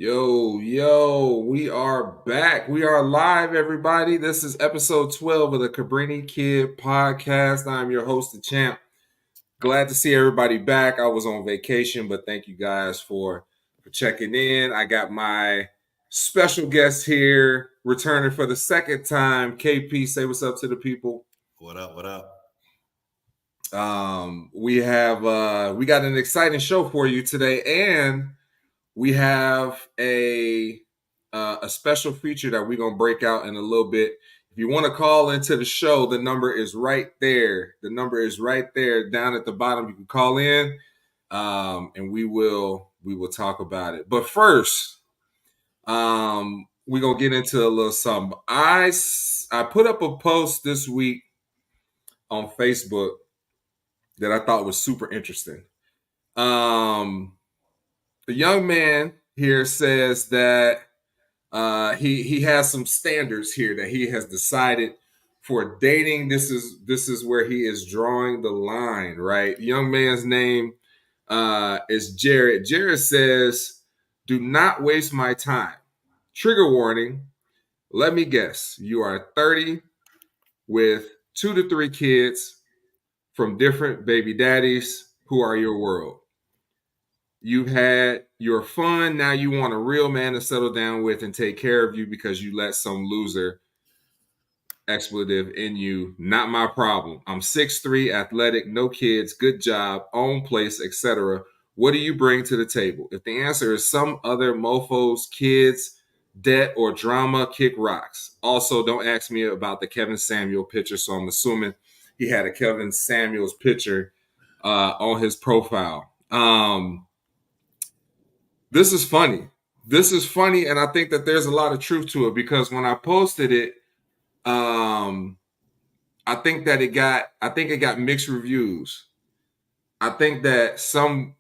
Yo, we are back. We are live, everybody. This is episode 12 of the Cabrini Kid Podcast. I'm your host, the champ. Glad to see everybody back. I was on vacation, but thank you guys for checking in. I got my special guest here, returning for the second time. KP, say what's up to the people. What up? What up? We got an exciting show for you today, and we have a special feature that we're going to break out in a little bit. If you want to call into the show, the number is right there. The number is right there down at the bottom. You can call in, and we will talk about it. But first, we're going to get into a little something. I put up a post this week on Facebook that I thought was super interesting. The young man here says that he has some standards here that he has decided for dating. This is where he is drawing the line, right? The young man's name is Jared. Jared says, "Do not waste my time. Trigger warning. Let me guess. You are 30 with 2 to 3 kids from different baby daddies who are your world. You've had your fun. Now you want a real man to settle down with and take care of you because you let some loser expletive in you. Not my problem. I'm 6'3", athletic, no kids, good job, own place, etc. What do you bring to the table? If the answer is some other mofos, kids, debt, or drama, kick rocks. Also, don't ask me about the Kevin Samuel picture, so I'm assuming he had a Kevin Samuels picture on his profile. This is funny. And I think that there's a lot of truth to it because when I posted it, I think it got mixed reviews. I think that the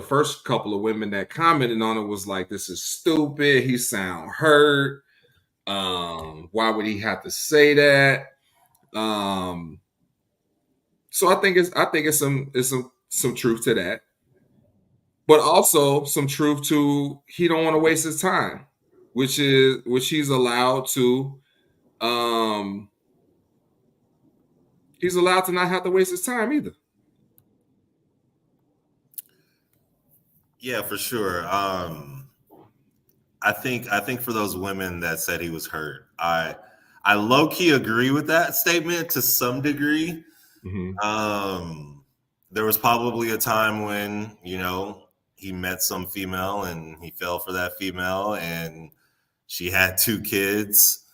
first couple of women that commented on it was like, "This is stupid. He sound hurt. Why would he have to say that?" So I think it's some truth to that. But also some truth to he don't want to waste his time, which he's allowed to. He's allowed to not have to waste his time either. Yeah, for sure. I think for those women that said he was hurt, I low key agree with that statement to some degree. Mm-hmm. There was probably a time when he met some female and he fell for that female and she had 2 kids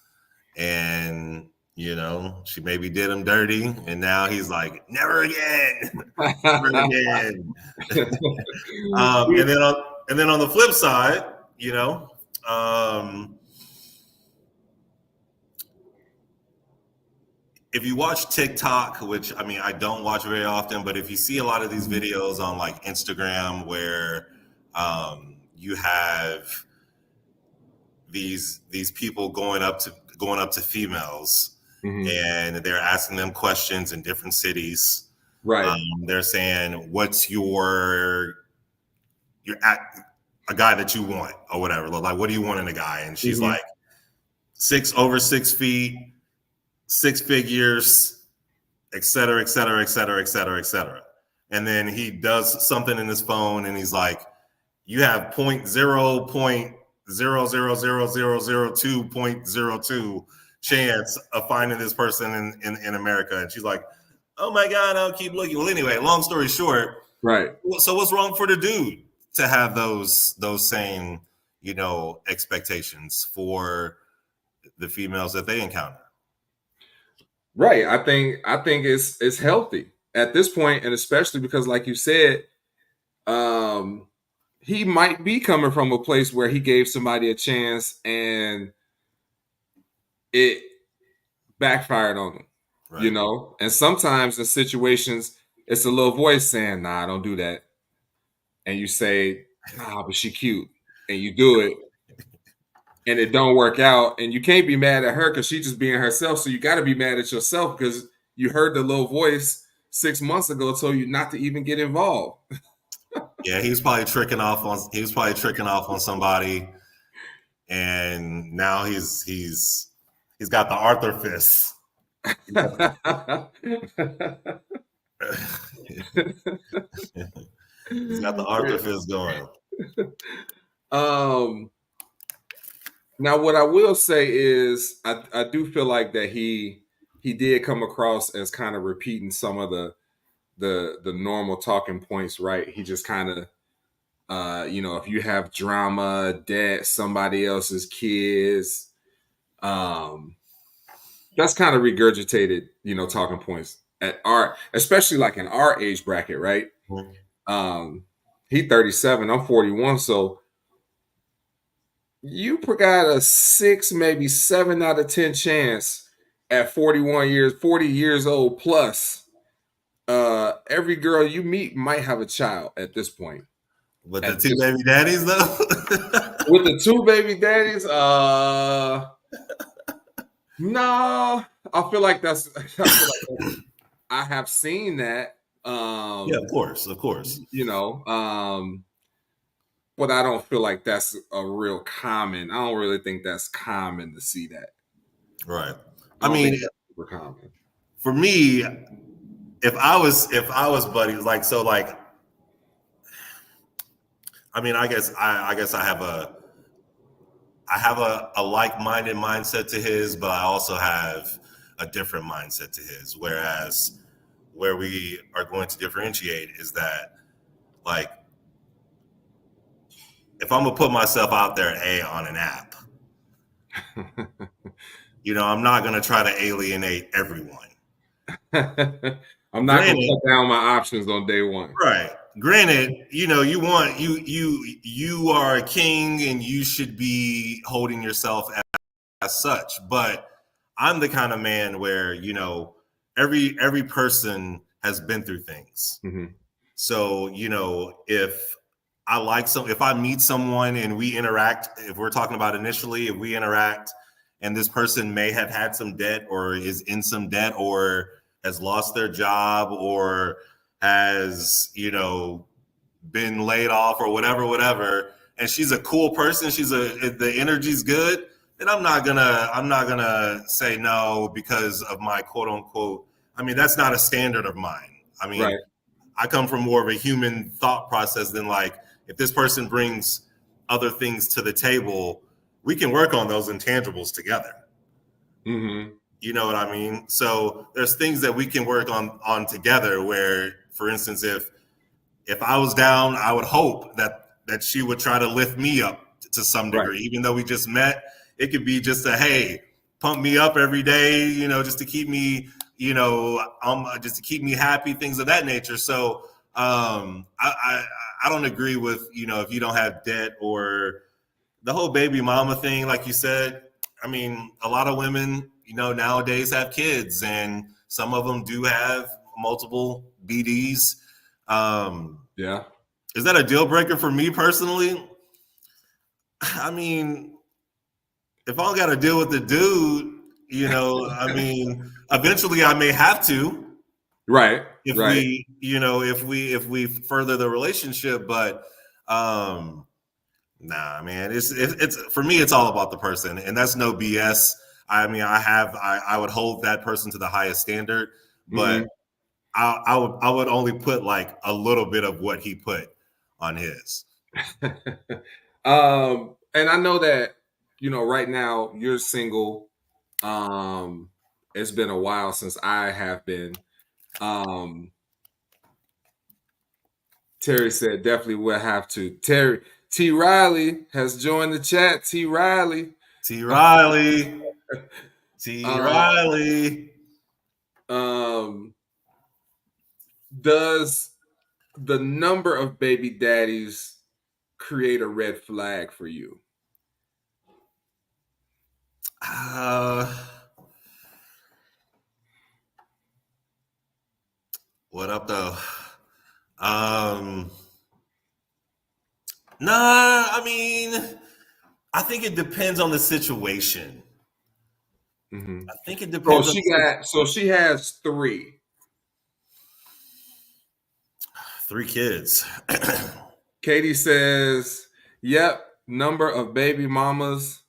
and she maybe did him dirty and now he's like, never again. Never again. And then on the flip side, if you watch TikTok, which I don't watch very often, but if you see a lot of these videos on like Instagram where you have these people going up to females, mm-hmm. and they're asking them questions in different cities. Right. They're saying, "What's your a guy that you want or whatever? Like, what do you want in a guy?" And she's mm-hmm. like, over 6 feet. 6 figures, et cetera, et cetera, et cetera, et cetera, et cetera. And then he does something in his phone and he's like, you have 0.0000002.02 chance of finding this person in America. And she's like, oh my God, I'll keep looking. Well, anyway, long story short. Right. So what's wrong for the dude to have those same, expectations for the females that they encounter? Right. I think it's healthy at this point, and especially because, like you said, he might be coming from a place where he gave somebody a chance and it backfired on him, right. And sometimes in situations, it's a little voice saying, "Nah, don't do that." And you say, "Nah, but she cute," and you do it. And it don't work out, and you can't be mad at her because she's just being herself. So you got to be mad at yourself because you heard the little voice 6 months ago told you not to even get involved. Yeah, he was probably tricking off on somebody, and now he's got the Arthur fist. He's got the Arthur fist going. Now, what I will say is, I do feel like that he did come across as kind of repeating some of the normal talking points, right? He just kind of, if you have drama, debt, somebody else's kids, that's kind of regurgitated, talking points at especially like in our age bracket, right? He 37, I'm 41, so you got a 6, maybe 7 out of 10 chance at 40 years old plus. Every girl you meet might have a child at this point. With the two baby daddies, though? With the two baby daddies, no, I feel like that's I have seen that. Yeah, of course. But I don't feel like that's a real common. I don't really think that's common to see that. Right. I mean, super common. For me, if I was buddies, I mean, I guess I have a like-minded mindset to his, but I also have a different mindset to his. Whereas where we are going to differentiate is that, like, if I'm gonna put myself out there on an app, I'm not gonna try to alienate everyone. I'm not gonna cut down my options on day one. Right. Granted, you are a king and you should be holding yourself as such. But I'm the kind of man where, every person has been through things. Mm-hmm. So, if I meet someone and we interact, if we're talking about initially, if we interact and this person may have had some debt or is in some debt or has lost their job or has, been laid off or whatever, and she's a cool person, the energy's good, then I'm not gonna say no because of my quote unquote. I mean, that's not a standard of mine. I mean, right. I come from more of a human thought process than like, if this person brings other things to the table, we can work on those intangibles together. Mm-hmm. You know what I mean? So there's things that we can work on together where, for instance, if I was down, I would hope that she would try to lift me up to some degree. Right. Even though we just met, it could be just hey, pump me up every day, just to keep me, just to keep me happy, things of that nature. So I don't agree with, if you don't have debt or the whole baby mama thing, like you said. I mean, a lot of women, nowadays have kids, and some of them do have multiple BDs. Yeah. Is that a deal breaker for me personally? I mean, if I got to deal with the dude, I mean, eventually I may have to. Right. If right. if we further the relationship, but nah, man, it's for me, it's all about the person, and that's no BS. I mean, I would hold that person to the highest standard, but mm-hmm. I would only put like a little bit of what he put on his. And I know that, right now you're single. It's been a while since I have been. Terry said definitely will have to. T. Riley has joined the chat. T. Riley. Does the number of baby daddies create a red flag for you? What up, though? Nah, I mean, I think it depends on the situation. Mm-hmm. I think it depends. So she has 3. 3 kids. Katie says, "Yep, number of baby mamas."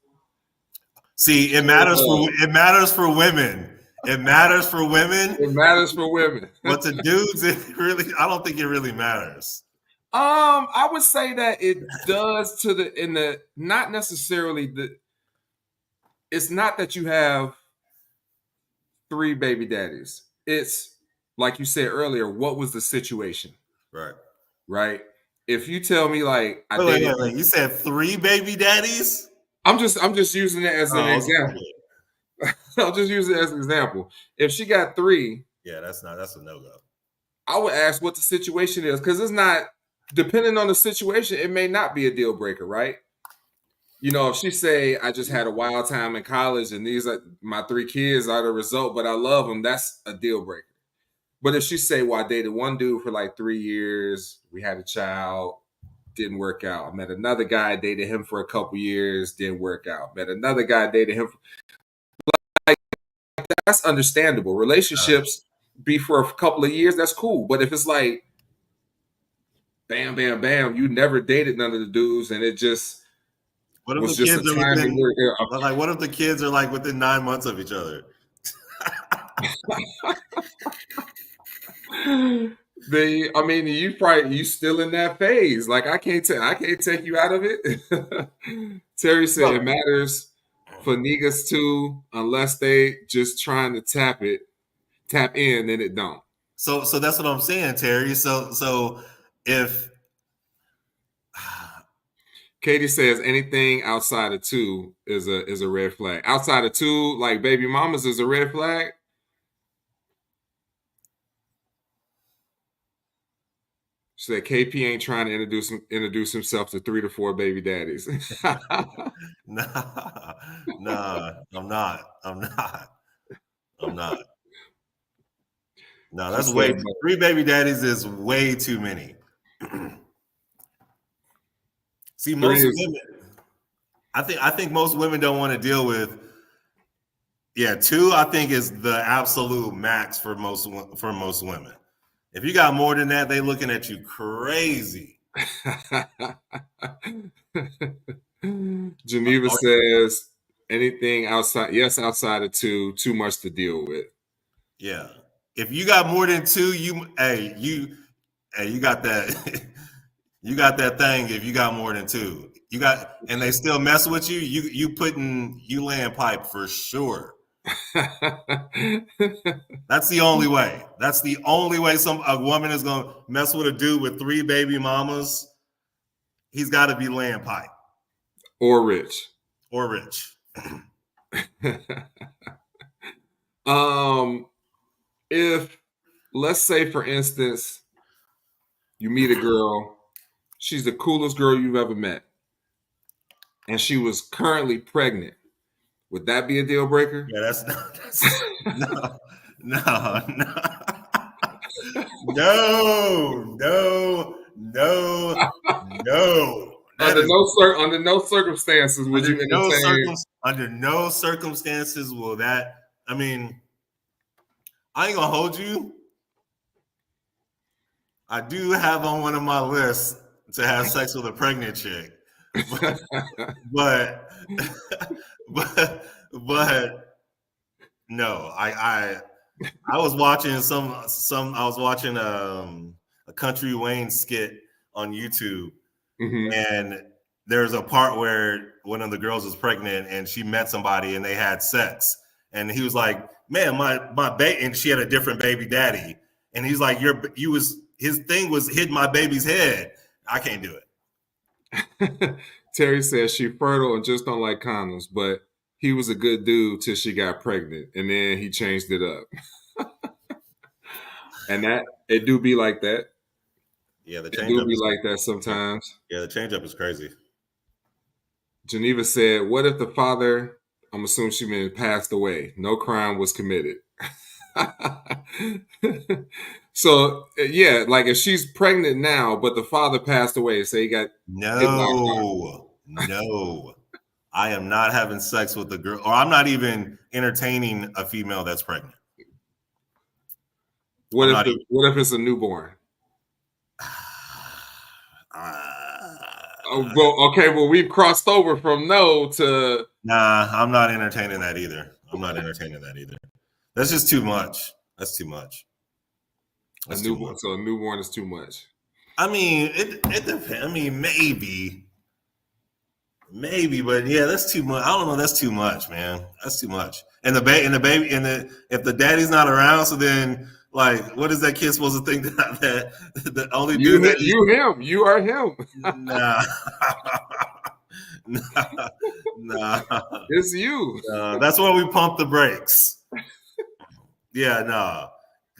See, it matters for women. It matters for women. It matters for women. But to dudes, I don't think it really matters. I would say that it does not necessarily it's not that you have 3 baby daddies. It's like you said earlier, what was the situation? Right. If you tell me like wait, you said 3 baby daddies? I'm just using it as an example. I'll just use it as an example. If she got 3, that's a no-go. I would ask what the situation is, because it's not, depending on the situation, it may not be a deal breaker, right? You know, if she say, I just had a wild time in college and these are my 3 kids are the result, but I love them, that's a deal breaker. But if she say, well, I dated one dude for like 3 years, we had a child, didn't work out. I met another guy, dated him for a couple years, didn't work out. Met another guy, dated him. Like, that's understandable. Relationships be for a couple of years, that's cool. But if it's like, bam, bam, bam, you never dated none of the dudes, and it just what if the kids are like, what if the kids are like within 9 months of each other? You still in that phase. Like I can't take you out of it. Terry said it matters for niggas too, unless they just trying to tap in, then it don't. So that's what I'm saying, Terry. So if Katie says anything outside of 2 is a red flag. Outside of 2, like baby mamas, is a red flag. She said KP ain't trying to introduce himself to 3 to 4 baby daddies. Nah, I'm not. No, that's 3 baby daddies is way too many. See, most women, I think most women don't want to deal with. 2, I think, is the absolute max for most women. If you got more than that, they looking at you crazy. Geneva says anything outside of 2, too much to deal with. Yeah. If you got more than 2, you got that. You got that thing. If you got more than 2, and they still mess with you, you laying pipe for sure. That's the only way. That's the only way a woman is gonna mess with a dude with 3 baby mamas. He's got to be laying pipe or rich. If, let's say, for instance, you meet a girl, she's the coolest girl you've ever met, and she was currently pregnant, would that be a deal breaker? Yeah, no. Under no circumstances would you entertain. Under no circumstances will that. I mean, I ain't gonna hold you. I do have on one of my lists to have sex with a pregnant chick, but no. I was watching a Country Wayne skit on YouTube, and there's a part where one of the girls was pregnant and she met somebody and they had sex, and he was like, "Man, my baby," and she had a different baby daddy, and he's like, his thing was hit my baby's head. I can't do it. Terry says she fertile and just don't like condoms, but he was a good dude till she got pregnant, and then he changed it up. And that it do be like that. Yeah, the change do be like that sometimes. Yeah, the change up is crazy. Geneva said, "What if the father? I'm assuming she meant passed away. No crime was committed." So yeah, like if she's pregnant now, but the father passed away, say he got no. I am not having sex with the girl, or I'm not even entertaining a female that's pregnant. What if it's a newborn? Well, we've crossed over from no to. Nah, I'm not entertaining that either. That's just too much. That's too much. A newborn. So a newborn is too much. I mean, it depends. I mean, maybe, but yeah, that's too much. I don't know. That's too much, man. That's too much. And the baby, if the daddy's not around, so then like, what is that kid supposed to think that the only dude that you are him. Nah, nah. It's you. That's where we pump the brakes. Yeah, no.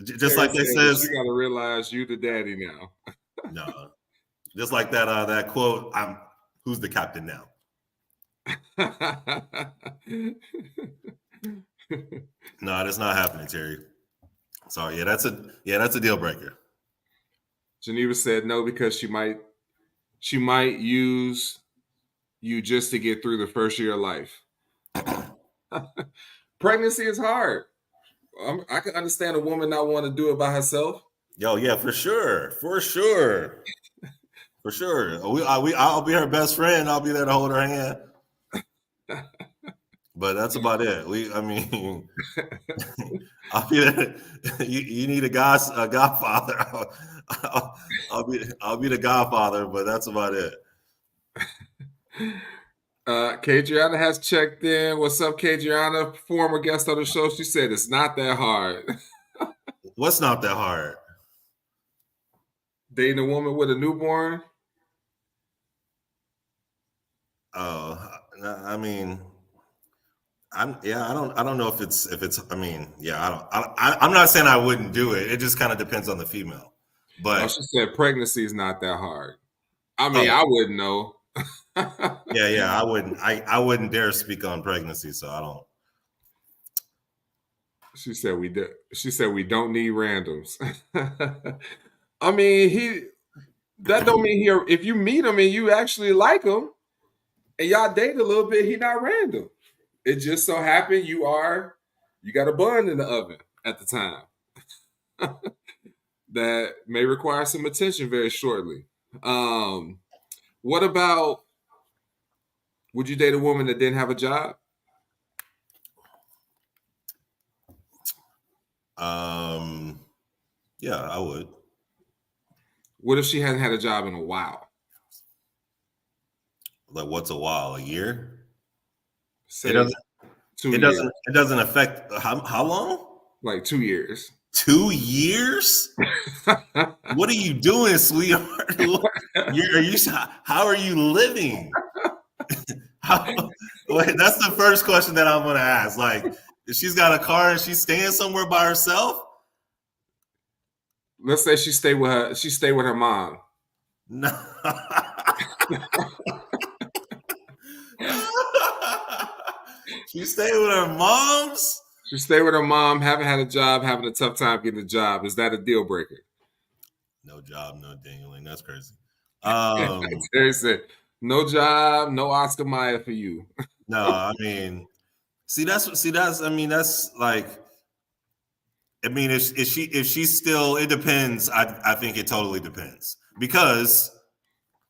Just like they says, you got to realize you the daddy now. No, just like that quote. Who's the captain now? No, that's not happening, Terry. Sorry. Yeah, that's a deal breaker. Geneva said no because she might use you just to get through the first year of life. Pregnancy is hard. I can understand a woman not want to do it by herself. Yo, yeah, for sure. I'll be her best friend. I'll be there to hold her hand. But that's about it. I'll be there. You need a godfather. I'll be the godfather, but that's about it. Kadriana has checked in. What's up, Kadriana? Former guest on the show. She said it's not that hard. What's not that hard? Dating a woman with a newborn? Oh, I mean, I don't know if it's. I mean, yeah, I'm not saying I wouldn't do it. It just kind of depends on the female. But she said pregnancy is not that hard. I mean, I wouldn't know. yeah, I wouldn't dare speak on pregnancy, so I don't. She said we don't need randoms. I mean, that don't mean if you meet him and you actually like him and y'all date a little bit, he not random. It just so happened you got a bun in the oven at the time that may require some attention very shortly. What about, would you date a woman that didn't have a job? Yeah, I would. What if she hadn't had a job in a while? Like, what's a while? A year? It doesn't affect how long? Like 2 years. 2 years? What are you doing, sweetheart? How are you living? Wait, that's the first question that I'm gonna ask. Like, if she's got a car and she's staying somewhere by herself. Let's say she stayed with her mom. No. She stayed with her moms? She stayed with her mom, haven't had a job, having a tough time getting a job. Is that a deal breaker? No job, no dangling. That's crazy. Terry said, no job, no Oscar Mayer for you. No, I mean, I mean, that's like, I mean, if she's still, it depends. I think it totally depends, because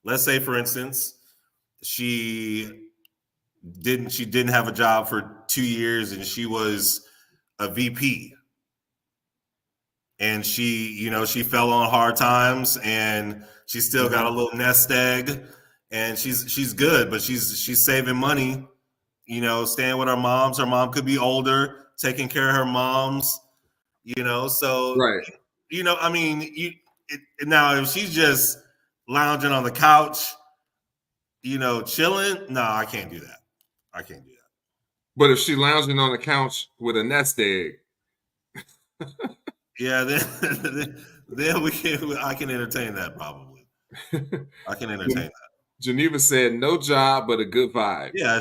let's say, for instance, she didn't have a job for 2 years and she was a VP, and she fell on hard times and she still got a little nest egg and she's good, but she's saving money, staying with her moms. Her mom could be older, taking care of her moms, so right. I mean, now if she's just lounging on the couch, chilling, no, I can't do that. But if she lounging on the couch with a nest egg, yeah, then I can entertain that probably. I can entertain that. Geneva said no job, but a good vibe. Yeah.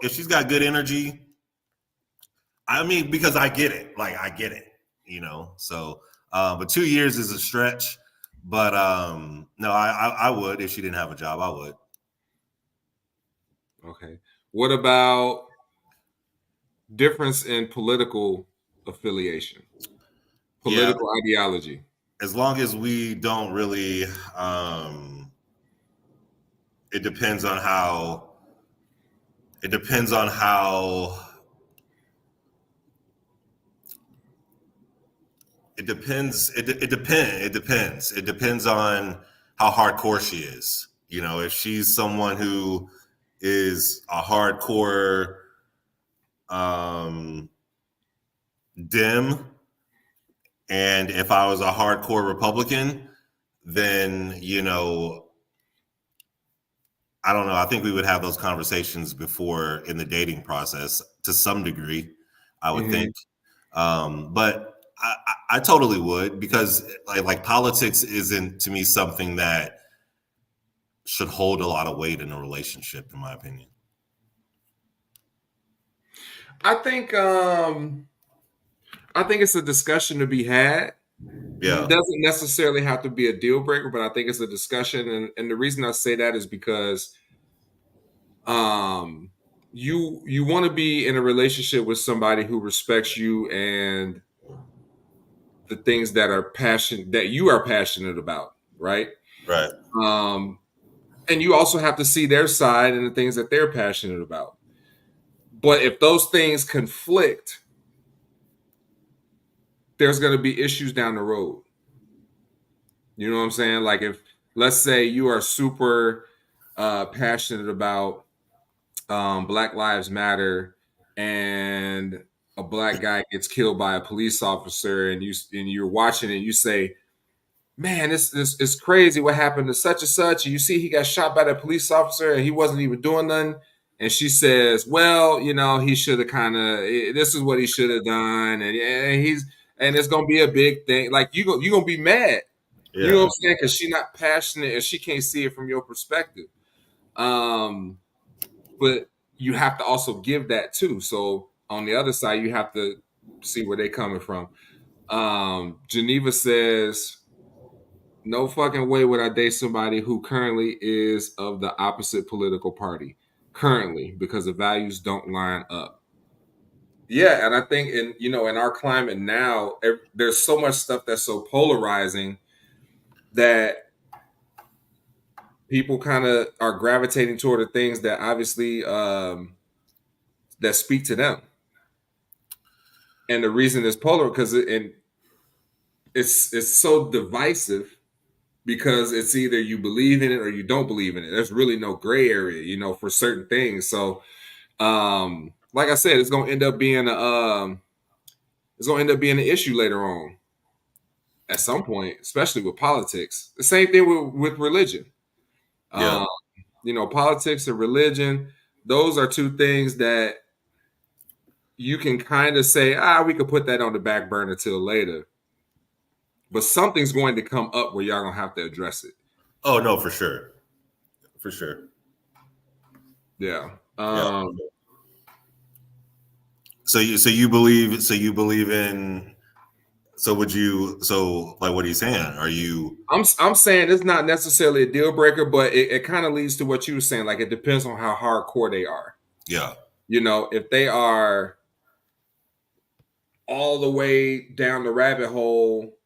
If she's got good energy, I mean, because I get it. Like, I get it, So, but 2 years is a stretch. But no, I would. If she didn't have a job, I would. Okay. What about difference in political affiliation? Political ideology? as long as we don't really, it depends on how. It depends on how. It depends. It depends. It depends. It depends on how hardcore she is. You know, if she's someone who is a hardcore Dem, and if I was a hardcore Republican, then I don't know. I think we would have those conversations before in the dating process to some degree, I would think. But I totally would, because like politics isn't to me something that should hold a lot of weight in a relationship, in my opinion. I think it's a discussion to be had. Yeah. It doesn't necessarily have to be a deal breaker, but I think it's a discussion. And the reason I say that is because you want to be in a relationship with somebody who respects you and the things that you are passionate about, right? Right. And you also have to see their side and the things that they're passionate about. But if those things conflict, there's going to be issues down the road. You know what I'm saying? Like, if, let's say, you are super passionate about Black Lives Matter, and a black guy gets killed by a police officer, and you're watching it, and you say, man, it's crazy what happened to such and such. And you see he got shot by that police officer and he wasn't even doing nothing. And she says, well, he should have this is what he should have done. And it's going to be a big thing. Like, you're going to be mad. Yeah. You know what I'm saying? Because she's not passionate and she can't see it from your perspective. But you have to also give that too. So on the other side, you have to see where they're coming from. Geneva says, no fucking way would I date somebody who currently is of the opposite political party. Currently, because the values don't line up. Yeah, and I think in our climate now, there's so much stuff that's so polarizing that people kind of are gravitating toward the things that obviously that speak to them. And the reason it's polar because it's so divisive, because it's either you believe in it or you don't believe in it. There's really no gray area, for certain things. So, like I said, it's going to end up being an issue later on at some point, especially with politics. The same thing with religion. Yeah. Politics and religion, those are two things that you can kind of say, we could put that on the back burner till later. But something's going to come up where y'all going to have to address it. Oh, no, for sure. For sure. Yeah. So you believe in, what are you saying? Are you? I'm saying it's not necessarily a deal breaker, but it kind of leads to what you were saying. Like, it depends on how hardcore they are. Yeah. If they are all the way down the rabbit hole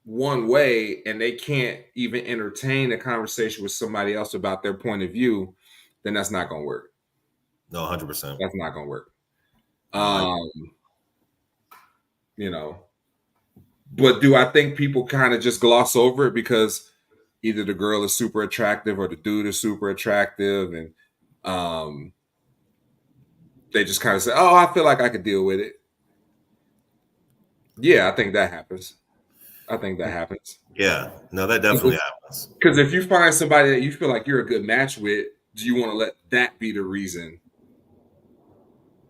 one way, and they can't even entertain a conversation with somebody else about their point of view, then that's not going to work. No, 100%. That's not going to work. But do I think people kind of just gloss over it because either the girl is super attractive or the dude is super attractive, and they just kind of say, oh, I feel like I could deal with it. Yeah, I think that happens. Yeah, no, that definitely happens. Because if you find somebody that you feel like you're a good match with, do you want to let that be the reason?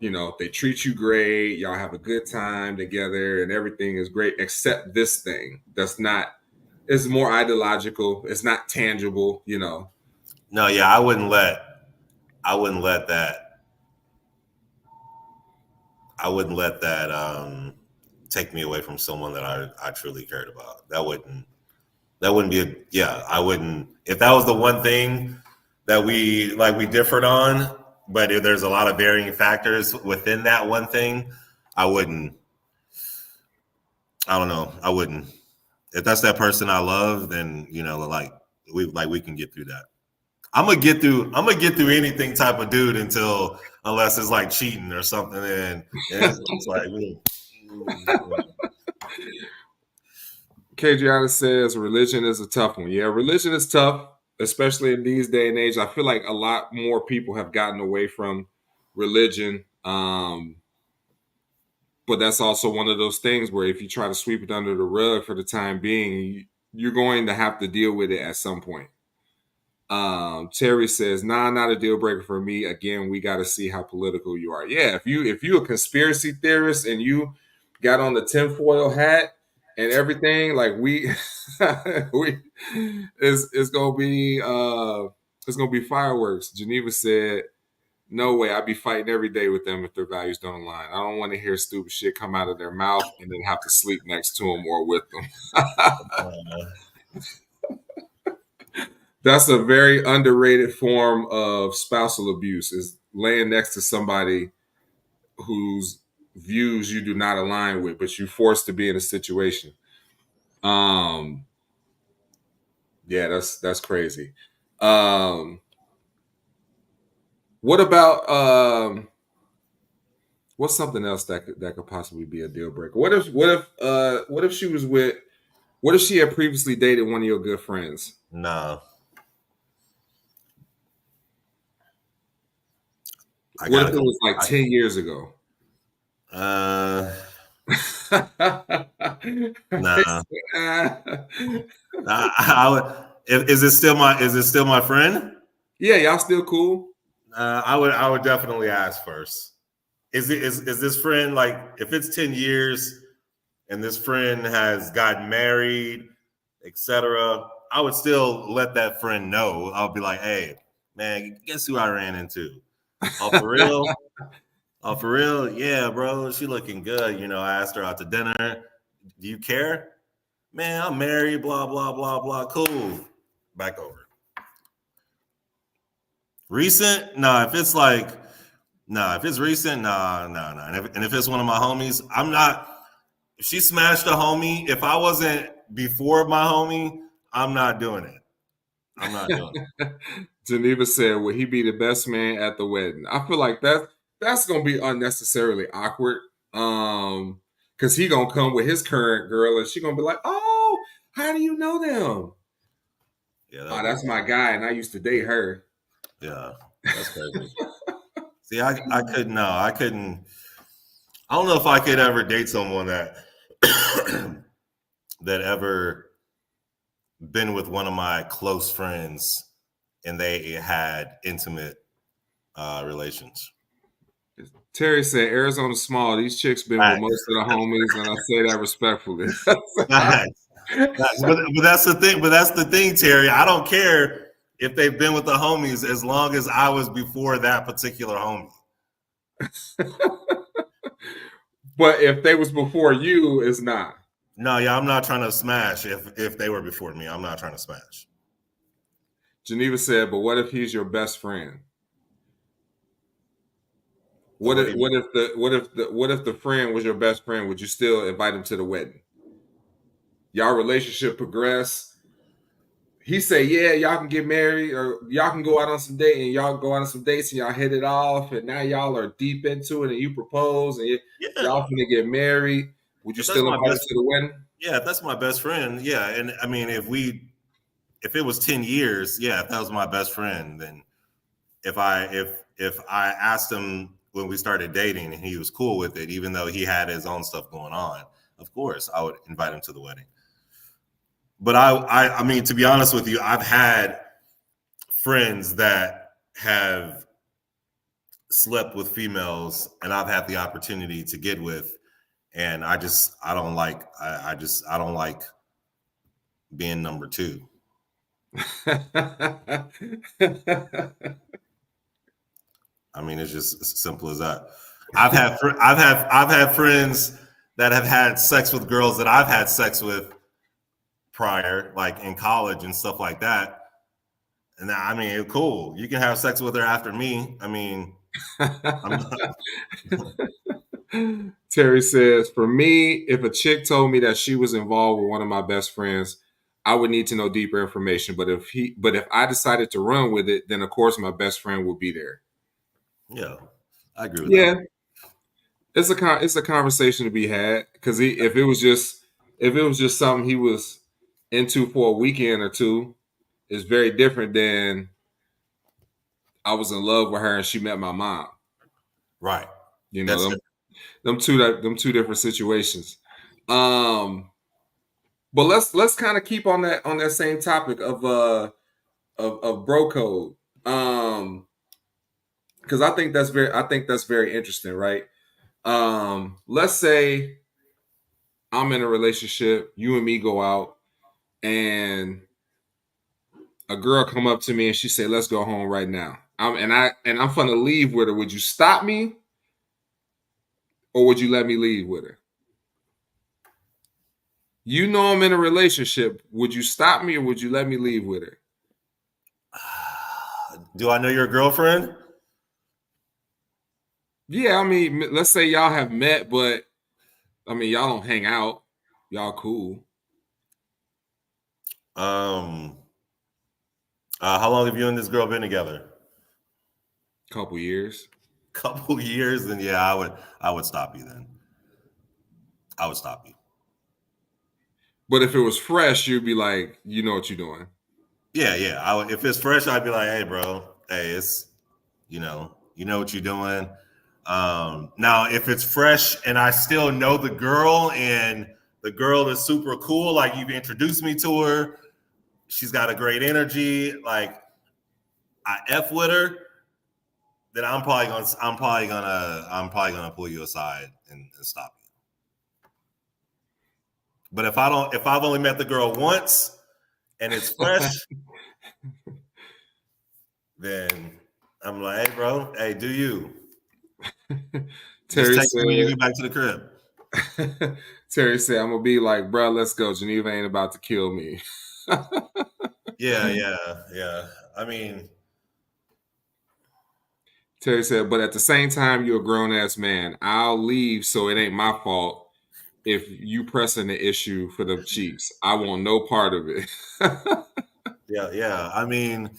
They treat you great, y'all have a good time together, and everything is great, except this thing it's more ideological. It's not tangible, No, yeah, I wouldn't let that take me away from someone that I truly cared about. That wouldn't be I wouldn't, if that was the one thing that we differed on, but if there's a lot of varying factors within that one thing, I wouldn't I don't know. I wouldn't. If that's that person I love, then we can get through that. I'm gonna get through anything type of dude unless it's like cheating or something. And it's like, Kadriana says religion is a tough one. Yeah, religion is tough, especially in these day and age. I feel like a lot more people have gotten away from religion. But that's also one of those things where if you try to sweep it under the rug for the time being, you're going to have to deal with it at some point. Terry says, nah, not a deal breaker for me. Again, we got to see how political you are. Yeah, if you a conspiracy theorist and you got on the tinfoil hat and everything, like it's gonna be fireworks. Geneva said, no way, I'd be fighting every day with them if their values don't align. I don't want to hear stupid shit come out of their mouth and then have to sleep next to them or with them. That's a very underrated form of spousal abuse, is laying next to somebody whose views you do not align with, but you're forced to be in a situation. Yeah, that's crazy. What about what's something else that could possibly be a deal breaker? What if she had previously dated one of your good friends? No. What if it was like 10 years ago? Nah. I would. Is it still my friend? Yeah, y'all still cool? I would definitely ask first. Is this friend, like, if it's 10 years and this friend has gotten married, etc., I would still let that friend know. I'll be like, hey, man, guess who I ran into? Oh, for real? Oh, for real? Yeah, bro, she looking good. I asked her out to dinner. Do you care? Man, I'm married, blah, blah, blah, blah. Cool. Back over. Recent? No, if it's recent, no. And if it's one of my homies, I'm not. If she smashed a homie, if I wasn't before my homie, I'm not doing it. I'm not doing it. Geneva said, "Will he be the best man at the wedding?" I feel like that's gonna be unnecessarily awkward. Because he gonna come with his current girl, and she gonna be like, "Oh, how do you know them?" Yeah, that's my guy, and I used to date her. Yeah, that's crazy. See, I couldn't. No, I couldn't. I don't know if I could ever date someone that ever been with one of my close friends and they had intimate relations. Terry said, Arizona's small. These chicks been with most of the homies, and I say that respectfully. But that's the thing. But that's the thing, Terry. I don't care if they've been with the homies as long as I was before that particular homie. But if they was before you, it's not. No, yeah, I'm not trying to smash if they were before me. I'm not trying to smash. Geneva said, but what if he's your best friend? What if the friend was your best friend? Would you still invite him to the wedding? Y'all relationship progress. He say, yeah, y'all can get married, or y'all can go out on some date, and y'all go out on some dates, and y'all hit it off, and now y'all are deep into it, and you propose, and y'all gonna get married. Would you still invite him to the wedding? Yeah, if that's my best friend, yeah. And I mean, if it was 10 years, yeah, if that was my best friend, then if I asked him when we started dating and he was cool with it, even though he had his own stuff going on, of course I would invite him to the wedding. But I mean, to be honest with you, I've had friends that have slept with females and I've had the opportunity to get with, and I don't like being number two. I mean, it's just as simple as that. I've had friends that have had sex with girls that I've had sex with prior, like in college and stuff like that. And I mean, cool. You can have sex with her after me. I mean, I'm not. Terry says, for me, if a chick told me that she was involved with one of my best friends, I would need to know deeper information. But if I decided to run with it, then of course my best friend will be there. Yeah, I agree with that. Yeah, it's a conversation to be had because if it was just something he was into for a weekend or two, it's very different than I was in love with her and she met my mom. Right. You That's know, it. them two different situations. But let's kind of keep on that same topic of bro code. Because I think that's very interesting, right? Let's say I'm in a relationship, you and me go out, and a girl come up to me and she say, "Let's go home right now." I'm gonna leave with her. Would you stop me, or would you let me leave with her? You know I'm in a relationship. Would you stop me, or would you let me leave with her? Do I know your girlfriend? Yeah, I mean, let's say y'all have met, but I mean, y'all don't hang out. Y'all cool. Um, how long have you and this girl been together? Couple years. Couple years, then yeah, I would stop you then. I would stop you. But if it was fresh, you'd be like, you know what you're doing. Yeah, yeah. If it's fresh, I'd be like, hey, bro, hey, it's you know what you're doing. Now, if it's fresh and I still know the girl and the girl is super cool, like you've introduced me to her, she's got a great energy, like I f with her, then I'm probably gonna pull you aside and stop you. But if I've only met the girl once and it's fresh, then I'm like, hey, bro, hey, do you? Just Terry text me when you said, get back to the crib. Terry said, I'm gonna be like, bro, let's go. Geneva ain't about to kill me. Yeah, yeah, yeah. I mean, Terry said, but at the same time, you're a grown ass man. I'll leave so it ain't my fault if you pressing the issue for the Chiefs. I want no part of it. yeah, yeah. I mean,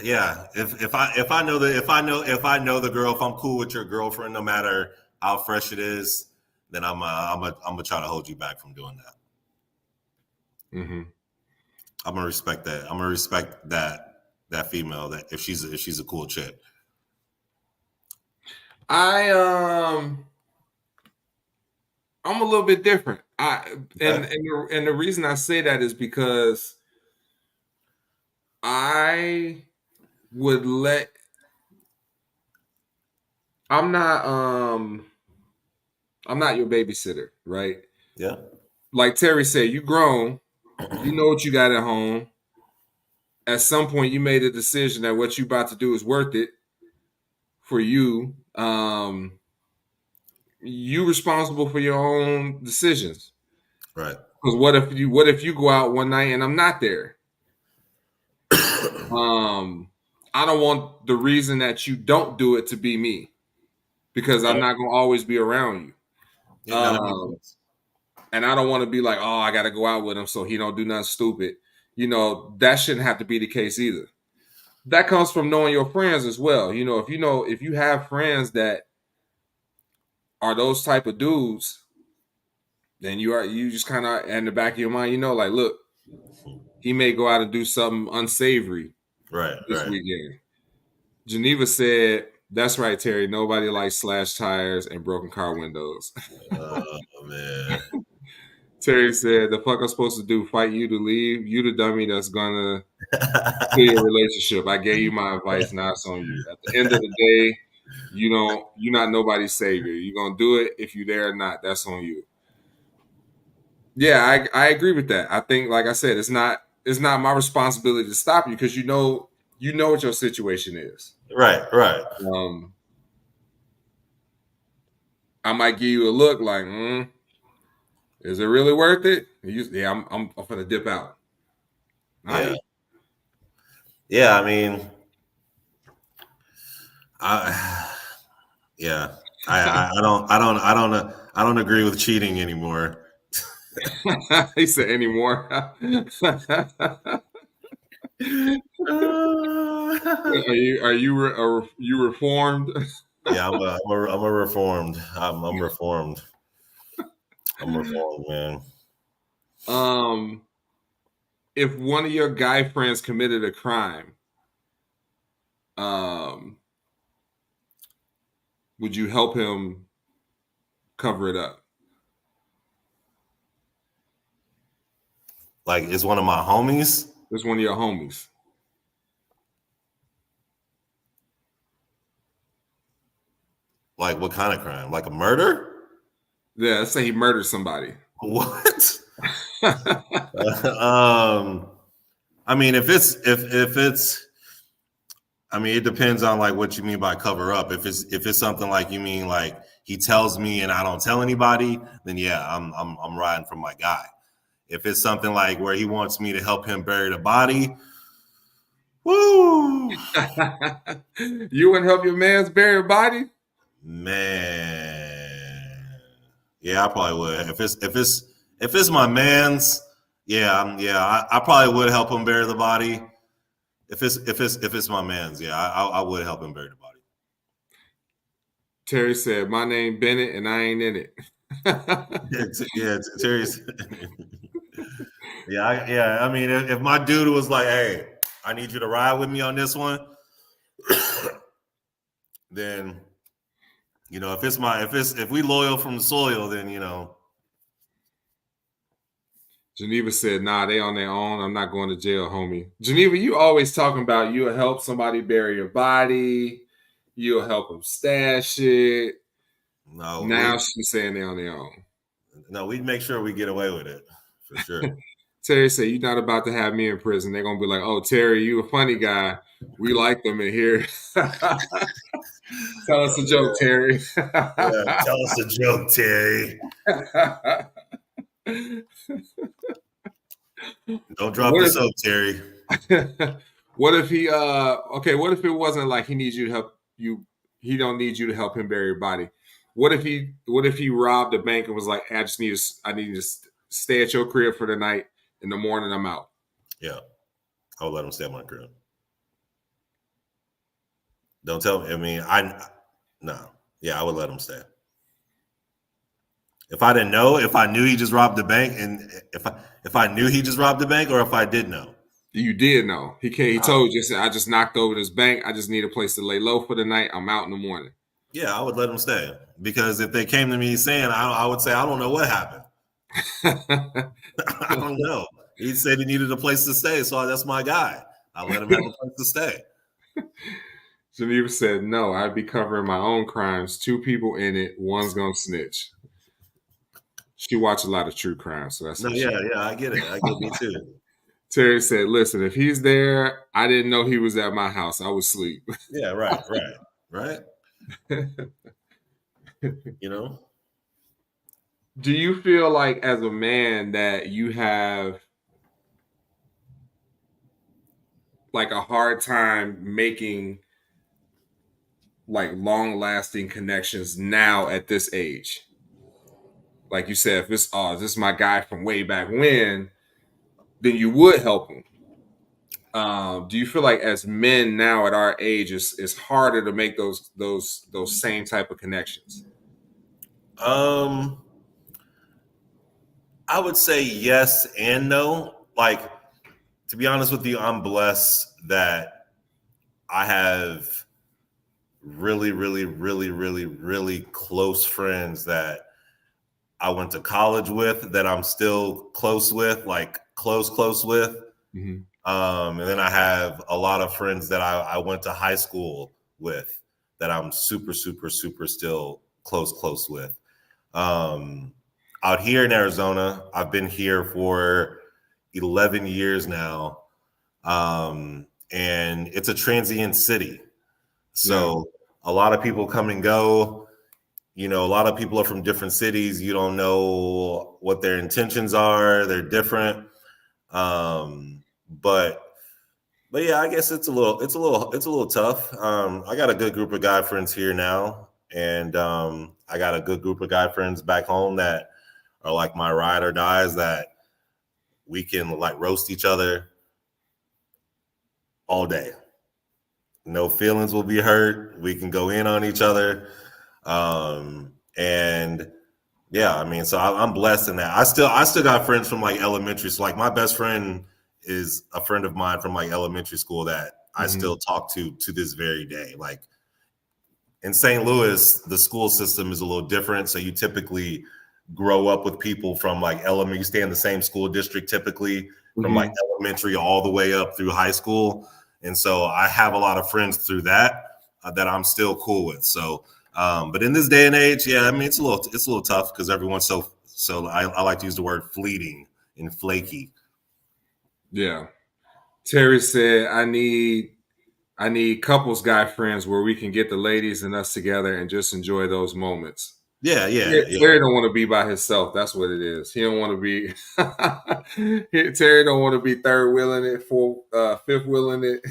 yeah. If I know the girl, if I'm cool with your girlfriend, no matter how fresh it is, then I'm gonna try to hold you back from doing that. Mm-hmm. I'm gonna respect that. I'm gonna respect that female, that if she's a cool chick. I I'm a little bit different. Okay. And the reason I say that is because I would let I'm not I'm not your babysitter, right? Yeah. Like Terry said, you grown, you know what you got at home. At some point you made a decision that what you about to do is worth it for you. You responsible for your own decisions. Right. Because what if you go out one night and I'm not there? I don't want the reason that you don't do it to be me because I'm Okay. not gonna always be around you. Yeah, now that makes sense. And I don't want to be like, oh, I got to go out with him so he don't do nothing stupid. That shouldn't have to be the case either. That comes from knowing your friends as well. If you have friends that are those type of dudes, then you just kind of in the back of your mind, like, look, he may go out and do something unsavory Right, this right. weekend. Geneva said, "That's right, Terry. Nobody likes slashed tires and broken car windows." Oh man. Terry said, "The fuck I'm supposed to do? Fight you to leave? You the dummy that's gonna kill your relationship. I gave you my advice. Now it's on you. At the end of the day, you're not nobody's savior. You're gonna do it if you're there or not. That's on you." Yeah, I agree with that. I think, like I said, it's not my responsibility to stop you because you know what your situation is. Right, right. Um, I might give you a look like, is it really worth it? Yeah, I'm gonna dip out. All Yeah. right. Yeah, I mean, I yeah. I don't agree with cheating anymore. He said anymore. Are you reformed? Yeah, I'm a reformed. I'm reformed. I'm reformed, man. If one of your guy friends committed a crime, would you help him cover it up? Like, it's one of my homies. It's one of your homies. Like, what kind of crime? Like a murder? Yeah, let's say he murdered somebody. What? I mean, if it's, I mean, it depends on like what you mean by cover up. If it's something like you mean like he tells me and I don't tell anybody, then yeah, I'm riding for my guy. If it's something like where he wants me to help him bury the body, woo, You wouldn't help your man's bury a body? man, yeah, I probably would. If it's my man's, yeah, I probably would help him bury the body. If it's my man's, yeah, I would help him bury the body. Terry said, "My name Bennett, and I ain't in it." Terry's. Yeah. I mean, if my dude was like, "Hey, I need you to ride with me on this one," then you know, if we loyal from the soil, then you know. Geneva said, "Nah, they on their own. I'm not going to jail, homie." Geneva, you always talking about you'll help somebody bury your body. You'll help them stash it. No, Now she's saying they're on their own. No, we'd make sure we get away with it for sure. Terry said, "You're not about to have me in prison." They're gonna be like, "Oh, Terry, you a funny guy. We like them in here." Tell us a joke, Terry. Yeah, tell us a joke, Terry. Don't drop the soap, Terry. What if he what if it wasn't like he needs you to help you, he don't need you to help him bury your body? What if he robbed a bank and was like, I need to stay at your crib for the night, in the morning I'm out? Yeah. I would let him stay at my crib. Don't tell me. I mean, no. Yeah, I would let him stay. If I didn't know, if I knew he just robbed the bank, and if I knew he just robbed the bank, or if I did know. You did know. He told you, I just knocked over this bank. I just need a place to lay low for the night. I'm out in the morning. Yeah, I would let him stay. Because if they came to me saying, I would say, I don't know what happened. I don't know. He said he needed a place to stay, so that's my guy. I let him have a place to stay. Geneva said, "No, I'd be covering my own crimes. 2 people in it. One's gonna snitch." She watched a lot of true crime, so that's yeah, I get it. I get me too. Terry said, "Listen, if he's there, I didn't know he was at my house. I was asleep." Yeah, right. You know? Do you feel like as a man that you have like a hard time making like long-lasting connections now at this age? Like you said, if this is my guy from way back when, then you would help him. Do you feel like as men now at our age, it's harder to make those same type of connections? I would say yes and no. Like, to be honest with you, I'm blessed that I have really, really, really, really, really close friends that I went to college with, that I'm still close with, like close with. Mm-hmm. And then I have a lot of friends that I went to high school with that I'm super, super, super still close with. Out here in Arizona, I've been here for 11 years now. And it's a transient city. So a lot of people come and go. You know, a lot of people are from different cities. You don't know what their intentions are. They're different. But yeah, I guess it's a little tough. I got a good group of guy friends here now. And I got a good group of guy friends back home that are like my ride or dies, that we can like roast each other all day. No feelings will be hurt. We can go in on each other. And yeah, I mean, so I'm blessed in that. I still got friends from like elementary. So like my best friend is a friend of mine from like elementary school that I still talk to this very day. Like in St. Louis, the school system is a little different. So you typically grow up with people from like elementary. You stay in the same school district typically from like elementary all the way up through high school. And so I have a lot of friends through that that I'm still cool with. So, but in this day and age, yeah, I mean, it's a little tough because everyone's so I like to use the word fleeting and flaky. Yeah. Terry said, I need couples guy friends where we can get the ladies and us together and just enjoy those moments. Yeah. Terry don't want to be by himself. That's what it is. He don't want to be. Terry don't want to be third wheeling it, fifth wheeling it.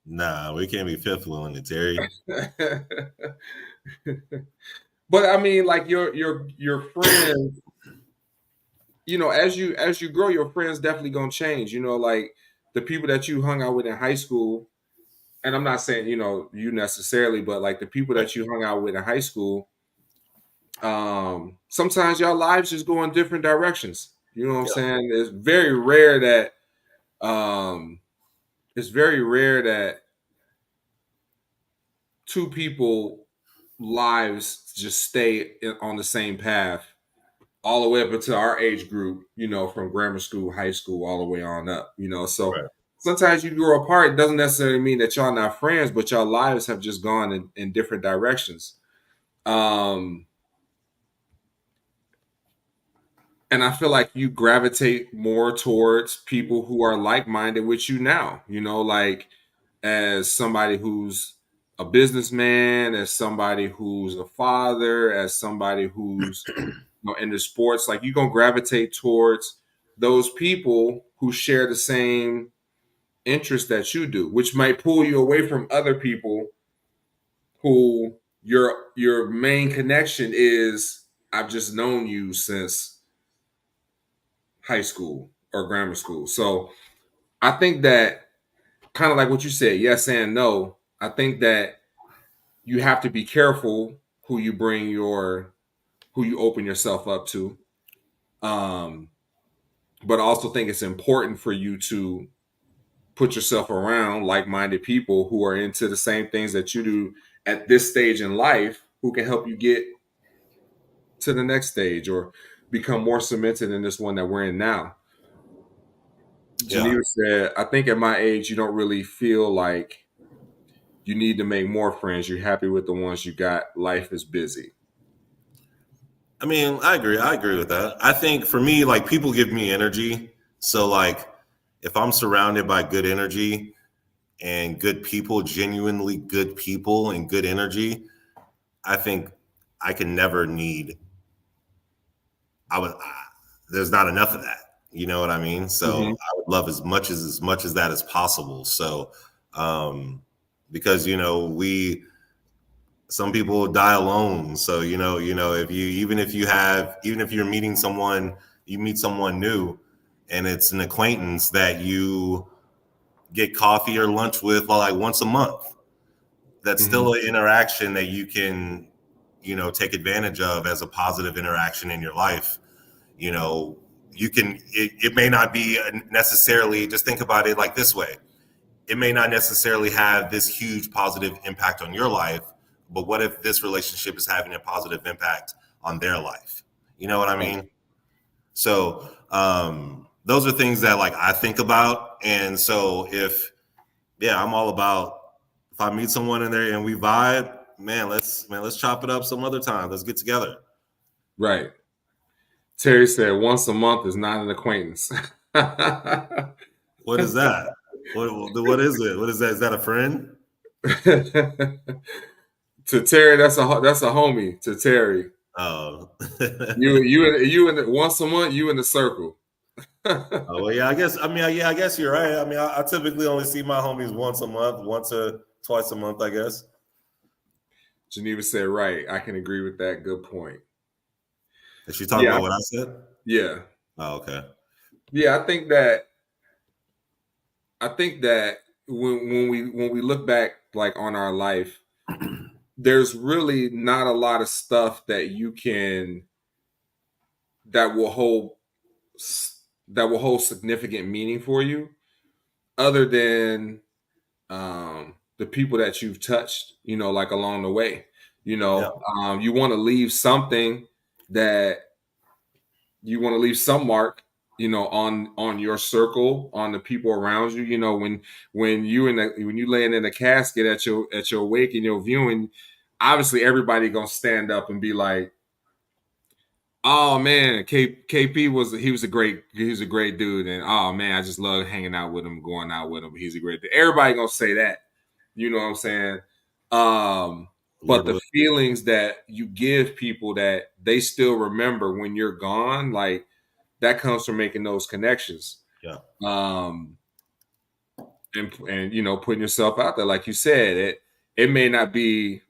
Nah, we can't be fifth wheeling it, Terry. But I mean, like your friends, you know, as you grow, your friends definitely gonna change. You know, like the people that you hung out with in high school, and I'm not saying, you know, you necessarily, but like the people that you hung out with in high school, sometimes your lives just go in different directions. You know what I'm saying? It's very rare that two people lives just stay on the same path all the way up into our age group, you know, from grammar school, high school, all the way on up, you know. So sometimes you grow apart. It doesn't necessarily mean that y'all not friends, but y'all lives have just gone in different directions. And I feel like you gravitate more towards people who are like-minded with you now, you know, like as somebody who's a businessman, as somebody who's a father, as somebody who's into sports, like you're gonna gravitate towards those people who share the same interests that you do, which might pull you away from other people who your main connection is I've just known you since high school or grammar school. So I think that kind of like what you said, yes and no. I think that you have to be careful who you open yourself up to. But I also think it's important for you to put yourself around like-minded people who are into the same things that you do at this stage in life, who can help you get to the next stage or become more cemented in this one that we're in now. Geneva said, I think at my age, you don't really feel like you need to make more friends. You're happy with the ones you got. Life is busy. I mean, I agree with that. I think for me, like people give me energy. So like if I'm surrounded by good energy and good people, genuinely good people and good energy, I think I can never need there's not enough of that. You know what I mean? So I would love as much as that as possible. So because you know, some people die alone. So you know, if you're meeting someone, you meet someone new and it's an acquaintance that you get coffee or lunch with like once a month, that's still an interaction that you can, you know, take advantage of as a positive interaction in your life. You know, it may not be necessarily, just think about it like this way. It may not necessarily have this huge positive impact on your life, but what if this relationship is having a positive impact on their life? You know what I mean? So those are things that like I think about. And so I'm all about, if I meet someone in there and we vibe, let's chop it up some other time. Let's get together. Right. Terry said once a month is not an acquaintance. What is that? What is it? What is that? Is that a friend? To Terry, that's a homie. To Terry, oh, you in the, once a month, you in the circle. Oh, well, yeah, I guess you're right. I mean, I typically only see my homies once a month, once or twice a month, I guess. Geneva said, right. I can agree with that. Good point. Is she talking about what I said? Yeah. Oh, okay. Yeah, I think that when we look back like on our life, there's really not a lot of stuff that you can that will hold significant meaning for you other than the people that you've touched, like along the way. Yeah. You want to leave something that you want to leave some mark, on your circle, on the people around you. When you laying in a casket at your wake and your viewing, obviously everybody gonna stand up and be like, "Oh man, KP was a great dude," and "Oh man, I just love hanging out with him, going out with him. He's a great dude." Everybody gonna say that. You know what I'm saying? But Lord the feelings that you give people that they still remember when you're gone, like that comes from making those connections. Yeah. And putting yourself out there, like you said, it may not be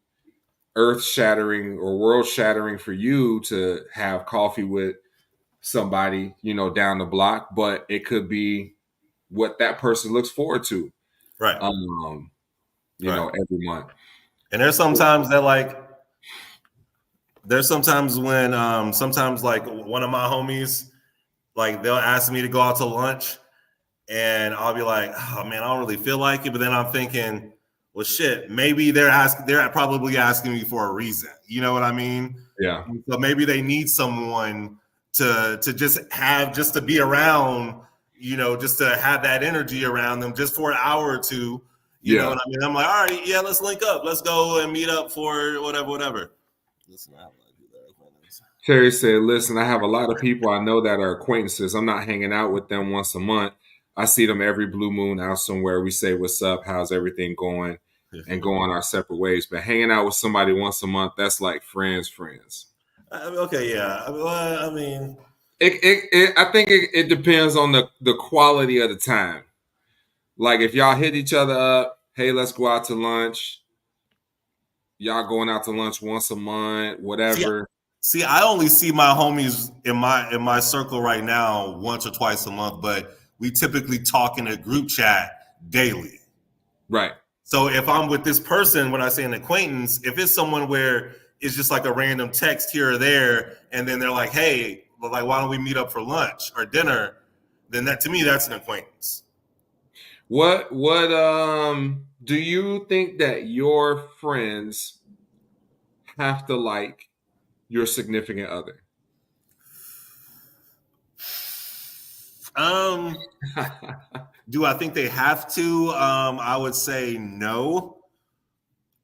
earth shattering or world shattering for you to have coffee with somebody, down the block, but it could be what that person looks forward to. Right. Every month. And there's sometimes when sometimes like one of my homies, like they'll ask me to go out to lunch and I'll be like, oh man, I don't really feel like it. But then I'm thinking, well, shit, maybe they're probably asking me for a reason. You know what I mean? Yeah. So maybe they need someone to just to be around, just to have that energy around them just for an hour or two. You know what I mean? I'm like, all right, yeah, let's link up. Let's go and meet up for whatever. Listen, I Terry said, listen, I have a lot of people I know that are acquaintances. I'm not hanging out with them once a month. I see them every blue moon out somewhere. We say, what's up? How's everything going? And go on our separate ways. But hanging out with somebody once a month, that's like friends. Okay, yeah. I mean, I think it depends on the quality of the time. Like if y'all hit each other up, hey, let's go out to lunch. Y'all going out to lunch once a month, whatever. See, I only see my homies in my circle right now once or twice a month, but we typically talk in a group chat daily. Right. So if I'm with this person, when I say an acquaintance, if it's someone where it's just like a random text here or there, and then they're like, hey, like, why don't we meet up for lunch or dinner? Then that, to me, that's an acquaintance. What do you think that your friends have to like your significant other? Do I think they have to? I would say no.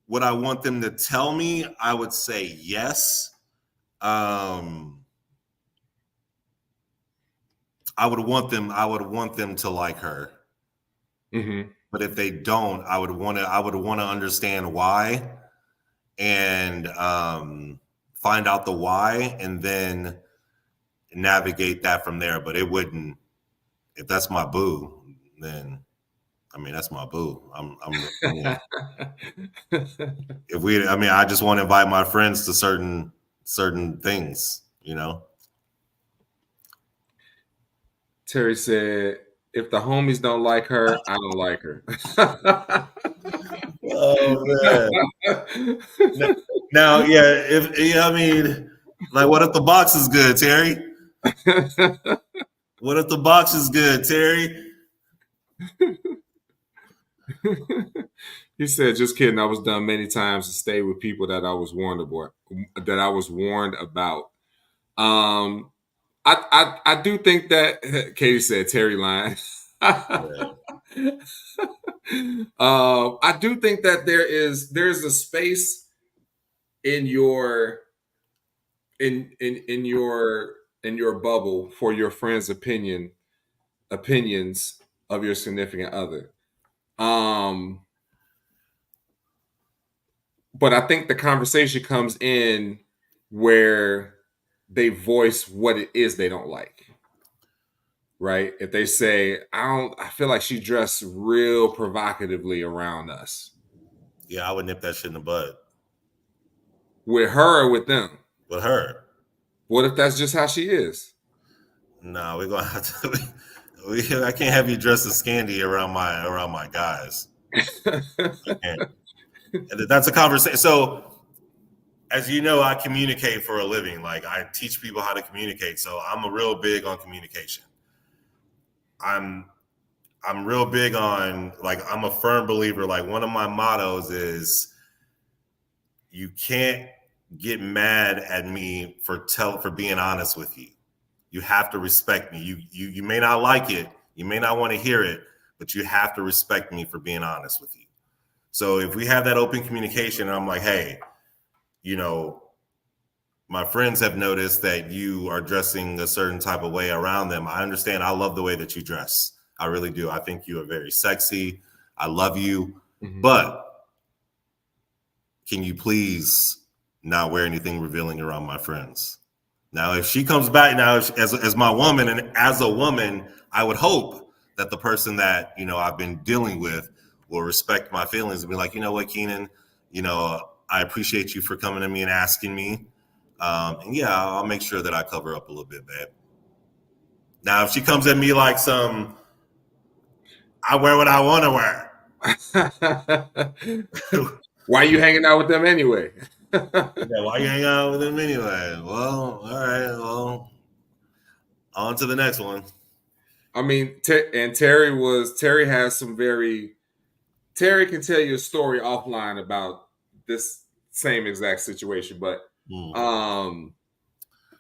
Would I want them to tell me? I would say yes. I would want them to like her. Mm-hmm. But if they don't, I would want to understand why and find out the why and then navigate that from there. But it wouldn't, if that's my boo, then I mean that's my boo. I just want to invite my friends to certain things, Terry said, if the homies don't like her, I don't like her. Oh man. Now, I mean, like, what if the box is good, Terry? What if the box is good, Terry? He said, just kidding. I was done many times to stay with people that I was warned about. I do think that Katie said Terry line. I do think that there's a space in your in your bubble for your friends' opinions of your significant other. But I think the conversation comes in where they voice what it is they don't like. Right? If they say, I feel like she dressed real provocatively around us. Yeah, I would nip that shit in the bud. With her or with them? With her. What if that's just how she is? No, we're gonna have to. I can't have you dressed as Scandy around my guys. That's a conversation. So, as you know, I communicate for a living. Like I teach people how to communicate. So I'm a real big on communication. I'm real big on, like, I'm a firm believer. Like, one of my mottos is, you can't get mad at me for being honest with you. You have to respect me. You may not like it, you may not want to hear it, but you have to respect me for being honest with you. So if we have that open communication, and I'm like, hey, my friends have noticed that you are dressing a certain type of way around them. I understand. I love the way that you dress. I really do. I think you are very sexy. I love you. Mm-hmm. But can you please not wear anything revealing around my friends? Now, if she comes back now as my woman, and as a woman, I would hope that the person that, I've been dealing with will respect my feelings and be like, you know what, Keenan, I appreciate you for coming to me and asking me. And yeah, I'll make sure that I cover up a little bit, babe. Now, if she comes at me like I wear what I want to wear. Why are you hanging out with them anyway? Yeah, why are you hanging out with them anyway? Well, all right. Well, on to the next one. I mean, Terry can tell you a story offline about this same exact situation, but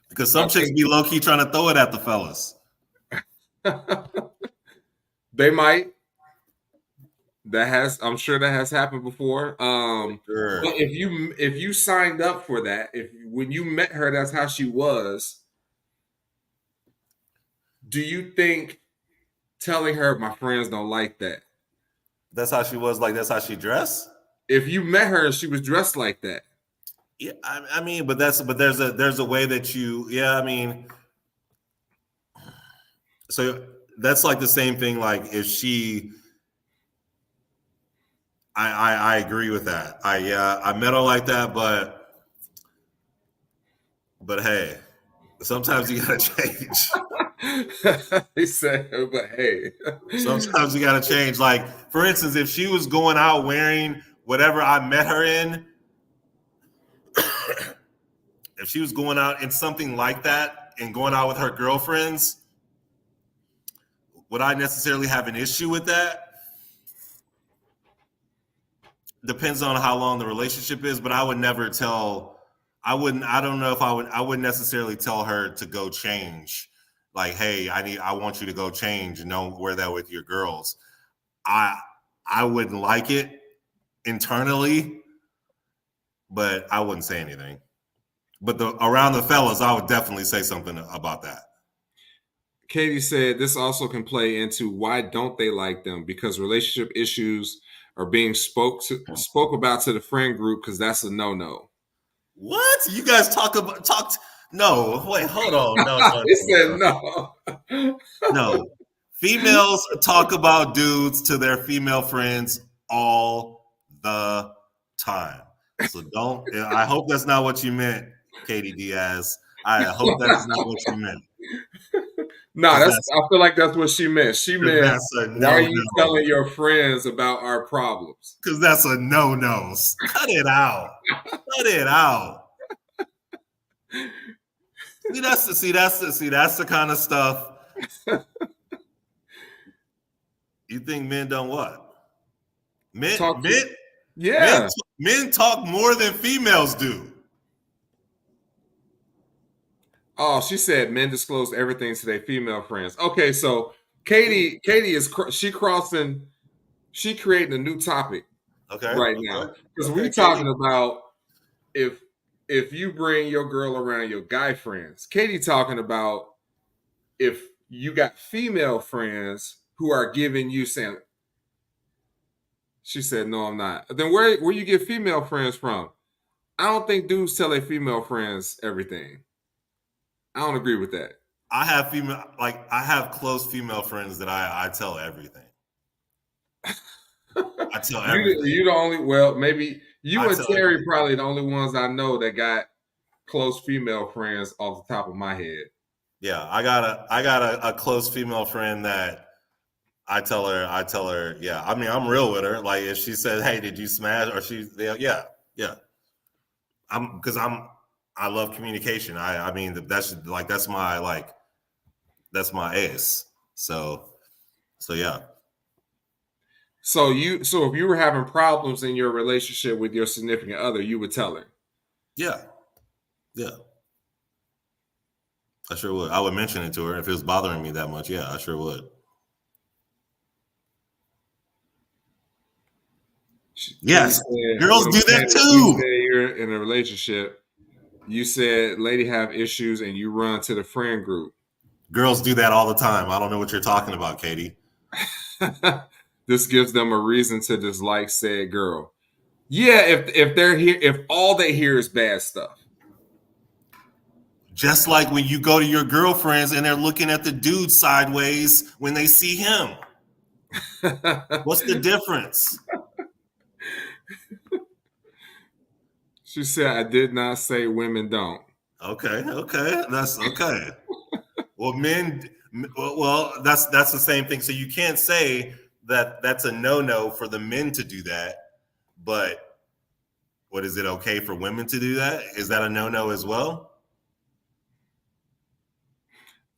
because some chicks be low key trying to throw it at the fellas. They might. I'm sure that has happened before. Sure. But if you signed up for that, when you met her, that's how she was. Do you think telling her my friends don't like that? That's how she was, like that's how she dressed? If you met her and she was dressed like that. Yeah, I mean, but there's a way that so that's like the same thing. Like if she, I agree with that. I met her like that, but hey, sometimes you gotta change. He said, but hey, sometimes you gotta change. Like, for instance, if she was going out wearing whatever I met her in, if she was going out in something like that and going out with her girlfriends, would I necessarily have an issue with that? Depends on how long the relationship is, but I would never I wouldn't necessarily tell her to go change. Like, hey, I want you to go change and don't wear that with your girls. I wouldn't like it internally, but I wouldn't say anything. But around the fellas, I would definitely say something about that. Katie said this also can play into why don't they like them? Because relationship issues are being spoke about to the friend group, because that's a no-no. What? You guys no, wait, hold on. No. He said no. No. Females talk about dudes to their female friends all the time. So I hope that's not what you meant, Katie Diaz. I hope that's not what you meant. No, I feel like that's what she meant. She meant, why are you telling your friends about our problems? Because that's a no-no. Cut it out. Cut it out. See, that's the kind of stuff. You think men don't what? Men talk more than females do. Oh, she said men disclose everything to their female friends. Okay, so Katie is she creating a new topic right now, because we're talking about if you bring your girl around your guy friends. Katie talking about if you got female friends who are giving you saying. She said, no, I'm not. Then where you get female friends from? I don't think dudes tell their female friends everything. I don't agree with that. I have close female friends that I tell everything. I tell everything. You the only, well, maybe You and Terry probably the only ones I know that got close female friends off the top of my head. Yeah, I got a close female friend that I tell her, yeah. I mean, I'm real with her. Like if she says, "Hey, did you smash?" or yeah. I love communication. I mean, that's my ace. So yeah. So if you were having problems in your relationship with your significant other, you would tell her. Yeah. I sure would. I would mention it to her if it was bothering me that much. Yeah, I sure would. Yes, girls do that too. You're in a relationship. You said lady have issues and you run to the friend group. Girls do that all the time. I don't know what you're talking about, Katie. This gives them a reason to dislike said girl. Yeah, if they're here, if all they hear is bad stuff. Just like when you go to your girlfriend's and they're looking at the dude sideways when they see him. What's the difference? She said, I did not say women don't. Okay. That's okay. Well, that's the same thing. So you can't say that that's a no-no for the men to do that, but what, is it okay for women to do that? Is that a no-no as well?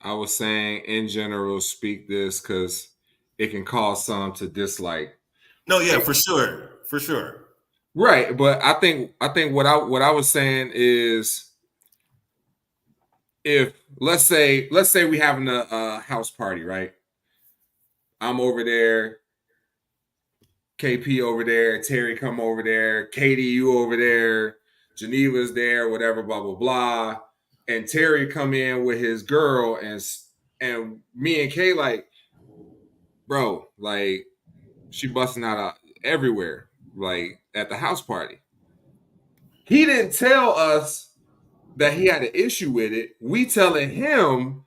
I was saying in general, speak this because it can cause some to dislike. No, yeah, for sure. Right, but I think what I was saying is, if let's say we having a house party, right? I'm over there, KP over there, Terry come over there, Katie you over there, Geneva's there, whatever, blah blah blah, and Terry come in with his girl, and me and Kay like, bro, like she busting out everywhere, like at the house party. He didn't tell us that he had an issue with it. We telling him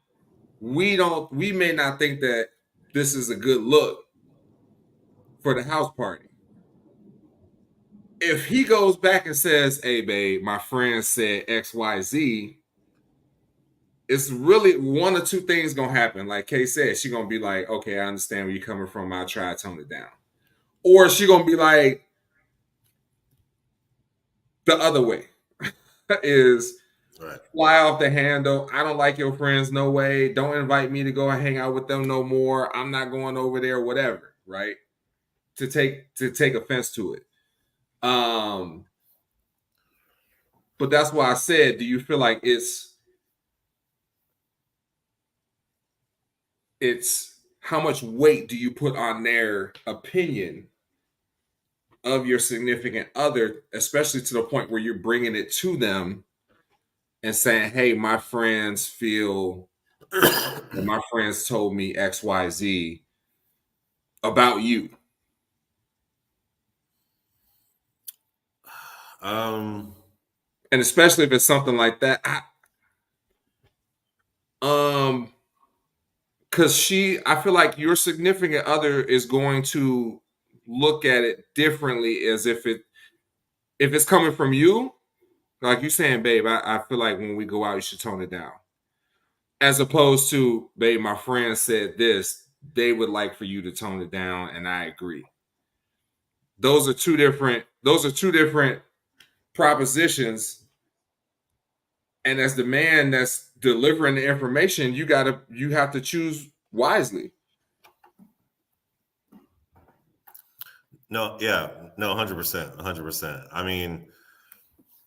we may not think that this is a good look for the house party. If he goes back and says, hey babe, my friend said XYZ, it's really one or two things gonna happen. Like Kay said, she gonna be like, okay, I understand where you're coming from. I'll try to tone it down. Or she gonna be like, the other way is right. Fly off the handle. I don't like your friends, no way. Don't invite me to go and hang out with them no more. I'm not going over there, whatever, right? To take offense to it. But that's why I said, do you feel like it's how much weight do you put on their opinion of your significant other, especially to the point where you're bringing it to them and saying, hey, my friends feel, my friends told me XYZ about you. And especially if it's something like that, because I feel like your significant other is going to look at it differently, as if it's coming from you, like you saying, babe, I feel like when we go out, you should tone it down. As opposed to, babe, my friend said this, they would like for you to tone it down, and I agree. Those are two different propositions. And as the man that's delivering the information, you have to choose wisely. No, yeah, no, 100%. I mean,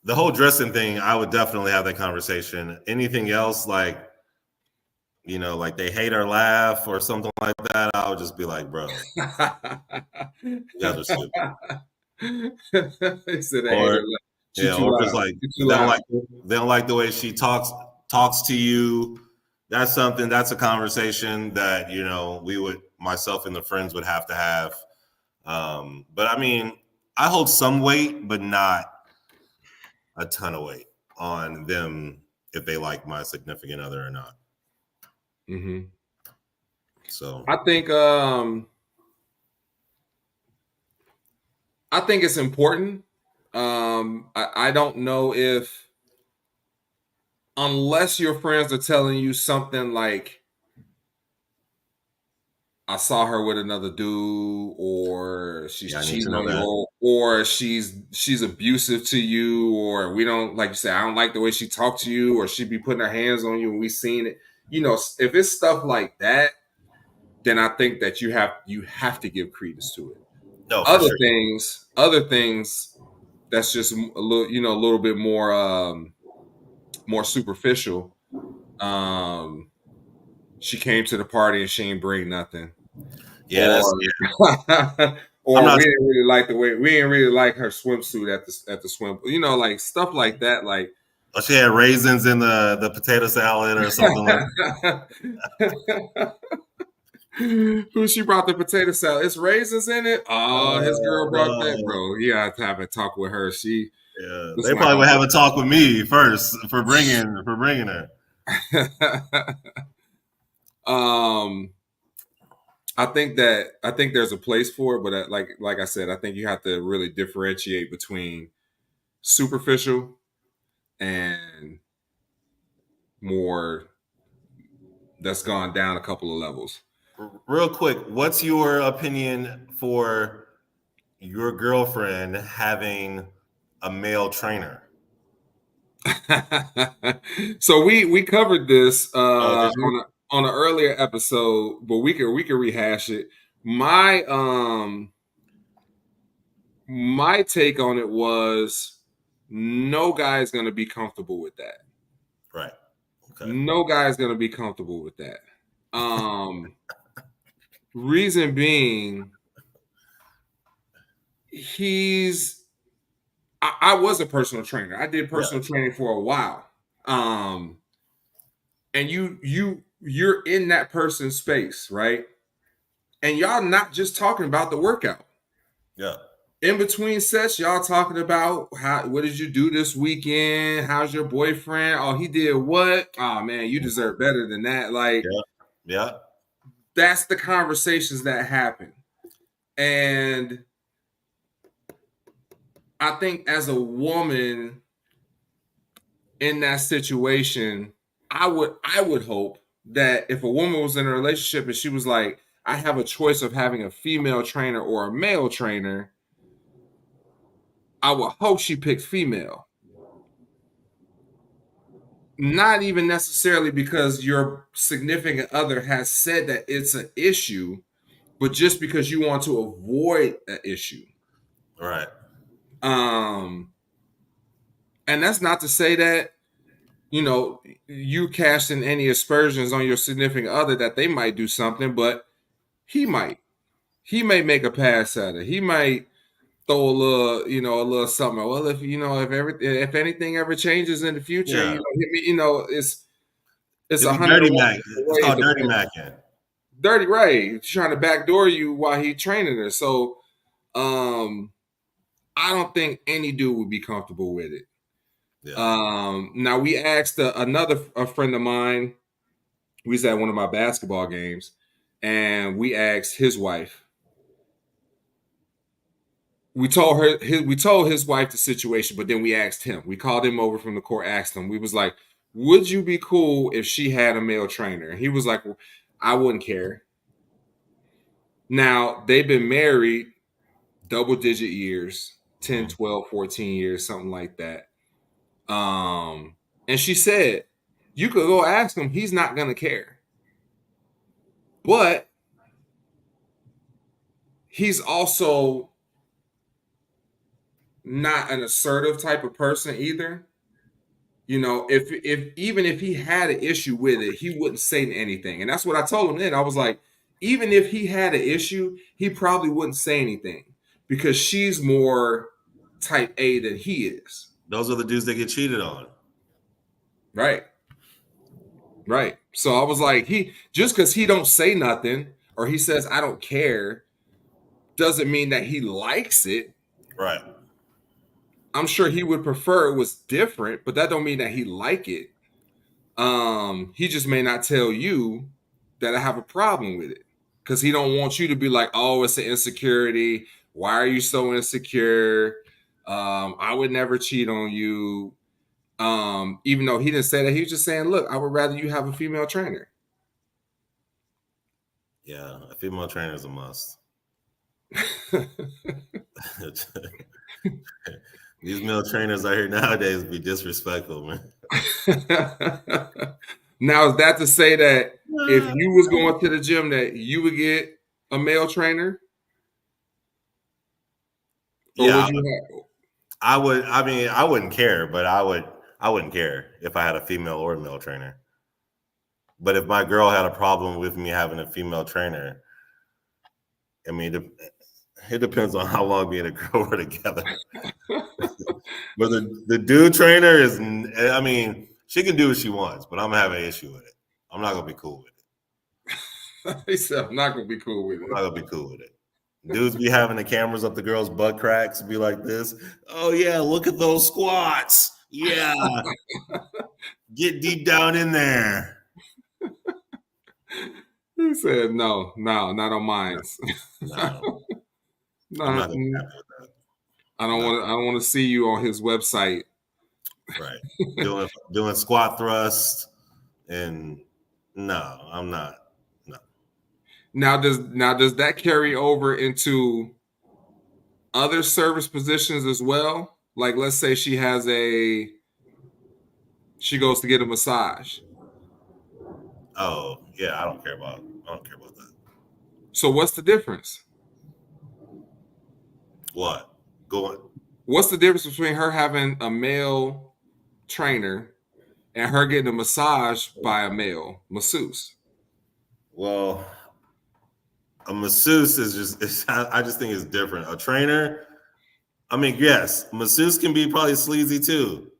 the whole dressing thing, I would definitely have that conversation. Anything else, like, you know, like they hate our laugh or something like that, I would just be like, bro, you guys are stupid. Or just like they don't like the way she talks to you. That's a conversation that, you know, myself and the friends would have to have. But I mean, I hold some weight, but not a ton of weight on them if they like my significant other or not. Mm-hmm. So I think it's important. I don't know if, unless your friends are telling you something like, I saw her with another dude, or she's I need to cheating know on that. you, or she's abusive to you, or we don't, like you said, I don't like the way she talked to you, or she be putting her hands on you and we seen it. If it's stuff like that, then I think that you have to give credence to it. No, for Other sure. things that's just a little bit more superficial. She came to the party and she ain't bring nothing. Yeah, Or I'm or not. we didn't really like her swimsuit at the swim. Like stuff like that. Like, She had raisins in the potato salad or something like. Who she brought the potato salad? It's raisins in it. Oh, his girl brought that, No. bro. You have to have a talk with her. Yeah, It's they not probably would gonna have a talk with me first for bringing her. um, I think there's a place for it, but like I said, I think you have to really differentiate between superficial and more that's gone down a couple of levels. Real quick, what's your opinion for your girlfriend having a male trainer? So we covered this Oh, did you? on an earlier episode, but we can rehash it. My take on it was, no guy's gonna be comfortable with that. Right. Okay. No guy's gonna be comfortable with that. Reason being, I was a personal trainer. I did personal training for a while. And you're in that person's space, right? And y'all not just talking about the workout. Yeah. In between sets, y'all talking about what did you do this weekend? How's your boyfriend? Oh, he did what? Oh man, you deserve better than that. Like, yeah. that's the conversations that happen. And I think as a woman in that situation, I would hope that if a woman was in a relationship and she was like, I have a choice of having a female trainer or a male trainer, I would hope she picked female. Not even necessarily because your significant other has said that it's an issue, but just because you want to avoid an issue. Right. And that's not to say that, you casting any aspersions on your significant other that they might do something, but he might. He may make a pass at it. He might throw a little something. Well, if anything ever changes in the future, Yeah. hit me. It's It'd be 100 dirty mac. It's away. called dirty macking. Dirty, right? He's trying to backdoor you while he training her. So, I don't think any dude would be comfortable with it. Yeah. Now we asked a friend of mine. We was at one of my basketball games, and we asked his wife. We told his wife the situation, but then we asked him. We called him over from the court, asked him. We was like, would you be cool if she had a male trainer? And he was like, well, I wouldn't care. Now, they've been married double-digit years, 10, 12, 14 years, something like that. And she said, you could go ask him. He's not going to care. But he's also not an assertive type of person either. If he had an issue with it, he wouldn't say anything. And that's what I told him then. I was like, even if he had an issue, he probably wouldn't say anything because she's more type A than he is. Those are the dudes that get cheated on. Right. So I was like, just because he don't say nothing or he says, I don't care, doesn't mean that he likes it. Right. I'm sure he would prefer it was different, but that don't mean that he like it. He just may not tell you that I have a problem with it because he don't want you to be like, oh, it's an insecurity. Why are you so insecure? I would never cheat on you. Even though he didn't say that, he was just saying, look, I would rather you have a female trainer. Yeah, a female trainer is a must. These male trainers out here nowadays be disrespectful, man. Now, is that to say that if you was going to the gym that you would get a male trainer? Or Yeah, would you have? I would. I mean, I wouldn't care, but I wouldn't care if I had a female or male trainer. But if my girl had a problem with me having a female trainer, I mean, it depends on how long me and a girl were together. But the dude trainer is, I mean, she can do what she wants, but I'm gonna have an issue with it. I'm not gonna be cool with it. He said, I'm not gonna be cool with it. I'm not gonna be cool with it. Dudes be having the cameras up the girls' butt cracks, be like this. Oh yeah, look at those squats. Yeah, get deep down in there. He said, no, not on mine. No, No, I'm not gonna be happy with that. I don't want to see you on his website. Right, doing squat thrust, and no, I'm not. No. Now does that carry over into other service positions as well? Like, let's say she goes to get a massage. Oh yeah, I don't care about that. So what's the difference? What? Go on. What's the difference between her having a male trainer and her getting a massage by a male masseuse? Well, a masseuse is just, I just think it's different. A trainer, I mean, yes, masseuse can be probably sleazy too.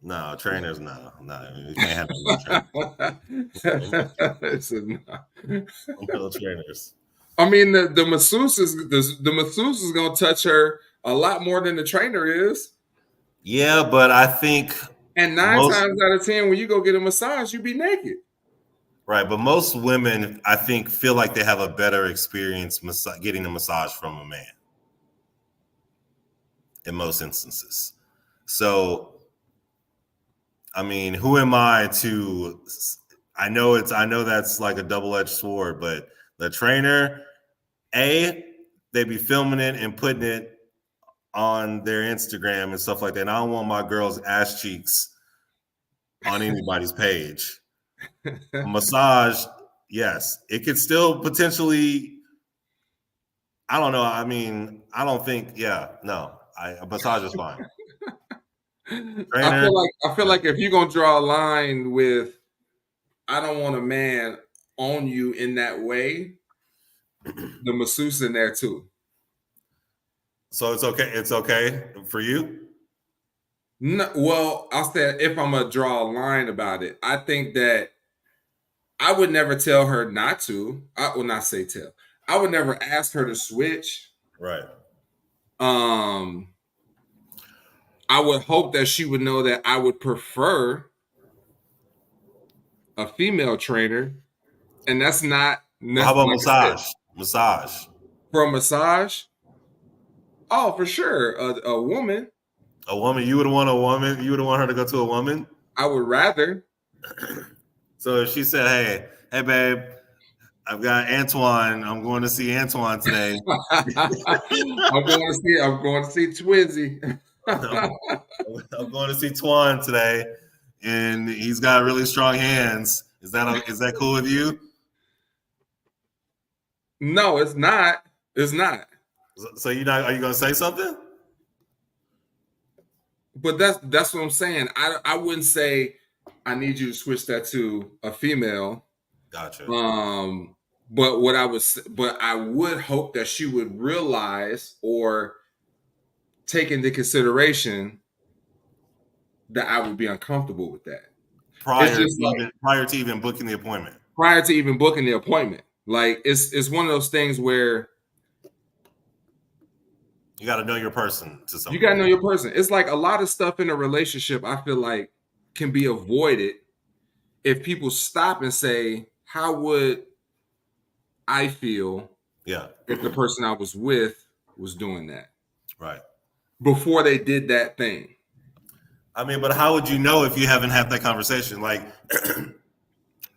No, trainers, no. You can't have no trainers. I mean, the masseuse is gonna touch her a lot more than the trainer is. Yeah, but I think, and 9 times out of 10, when you go get a massage, you be naked. Right, but most women, I think, feel like they have a better experience getting a massage from a man. In most instances, so I mean, who am I to? I know that's like a double-edged sword, but the trainer, they be filming it and putting it on their Instagram and stuff like that. And I don't want my girl's ass cheeks on anybody's page. A massage, yes, it could still potentially. I don't know. I mean, I don't think. Yeah, no, a massage is fine. Trainer, I feel like if you're gonna draw a line with, I don't want a man on you in that way, the masseuse in there too. So it's okay. It's okay for you. No, well, I'll say if I'm gonna draw a line about it, I think that I would never tell her not to. I will not say tell. I would never ask her to switch. Right. I would hope that she would know that I would prefer a female trainer, and that's not necessarily. How about massage? Massage. For a massage? Oh, for sure. A woman. A woman? You would want a woman? You would want her to go to a woman? I would rather. So if she said, hey, babe, I've got Antoine. I'm going to see Antoine today. I'm going to see Twizzy. I'm going to see Twan today, and he's got really strong hands. Is that cool with you? No, it's not. It's not. So are you going to say something? But that's what I'm saying. I wouldn't say I need you to switch that to a female. Gotcha. But I would hope that she would realize or take into consideration that I would be uncomfortable with that. Prior to even booking the appointment. Prior to even booking the appointment. Like it's one of those things where you got to know your person to some. You got to know your person. It's like a lot of stuff in a relationship, I feel like, can be avoided if people stop and say, how would I feel if the person I was with was doing that. Right. Before they did that thing. I mean, but how would you know if you haven't had that conversation? Like,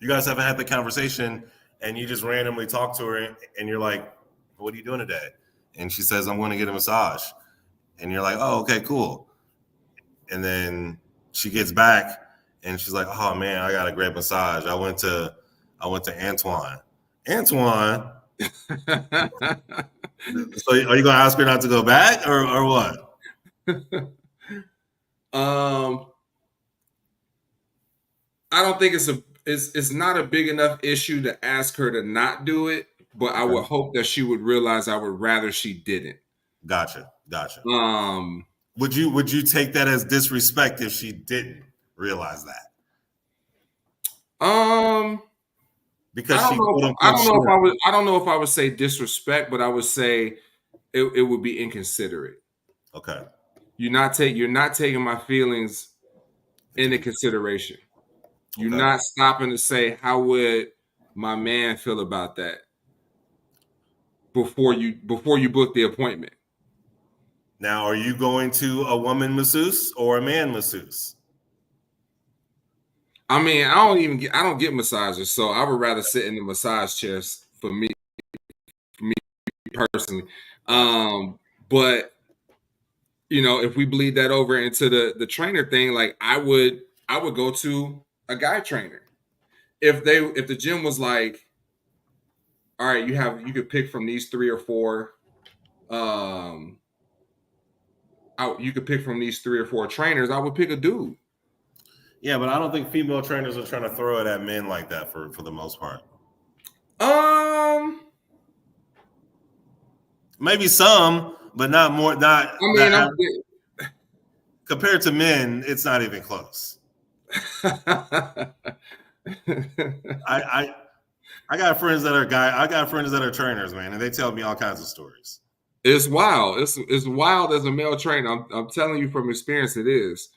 you guys haven't had the conversation and you just randomly talk to her and you're like, what are you doing today? And she says, I'm going to get a massage. And you're like, oh, okay, cool. And then she gets back and she's like, oh man, I got a great massage. I went to Antoine. Antoine. So are you gonna ask her not to go back or what? I don't think it's not a big enough issue to ask her to not do it, but I would hope that she would realize I would rather she didn't. Gotcha. Would you take that as disrespect if she didn't realize that? Because I don't know if I would say disrespect, but I would say it would be inconsiderate. Okay. You're not taking my feelings into consideration. You're not stopping to say, how would my man feel about that before you book the appointment? Now, are you going to a woman masseuse or a man masseuse? I mean, I don't get massages, so I would rather sit in the massage chairs for me personally. But you know, if we bleed that over into the trainer thing, like I would go to a guy trainer. If the gym was like, all right, you could pick from these 3 or 4 you could pick from these 3 or 4 trainers, I would pick a dude. Yeah, but I don't think female trainers are trying to throw it at men like that for the most part. Maybe some, but not more. Compared to men, it's not even close. I got friends that are trainers, man, and they tell me all kinds of stories. It's wild. It's wild as a male trainer. I'm telling you from experience, it is.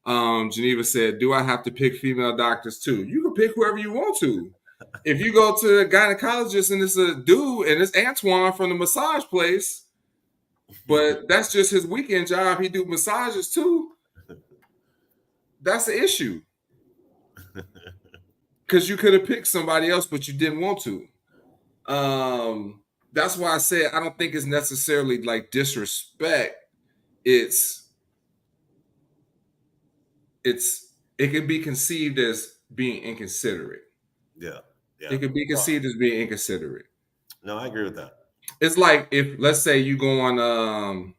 Geneva said, do I have to pick female doctors too? You can pick whoever you want to. If you go to a gynecologist and it's a dude and it's Antoine from the massage place, but that's just his weekend job, he do massages too, that's the issue. Because you could have picked somebody else, but you didn't want to. That's why I said I don't think it's necessarily like disrespect. It can be conceived as being inconsiderate. Yeah. It could be conceived as being inconsiderate. No, I agree with that. It's like if, let's say, you go on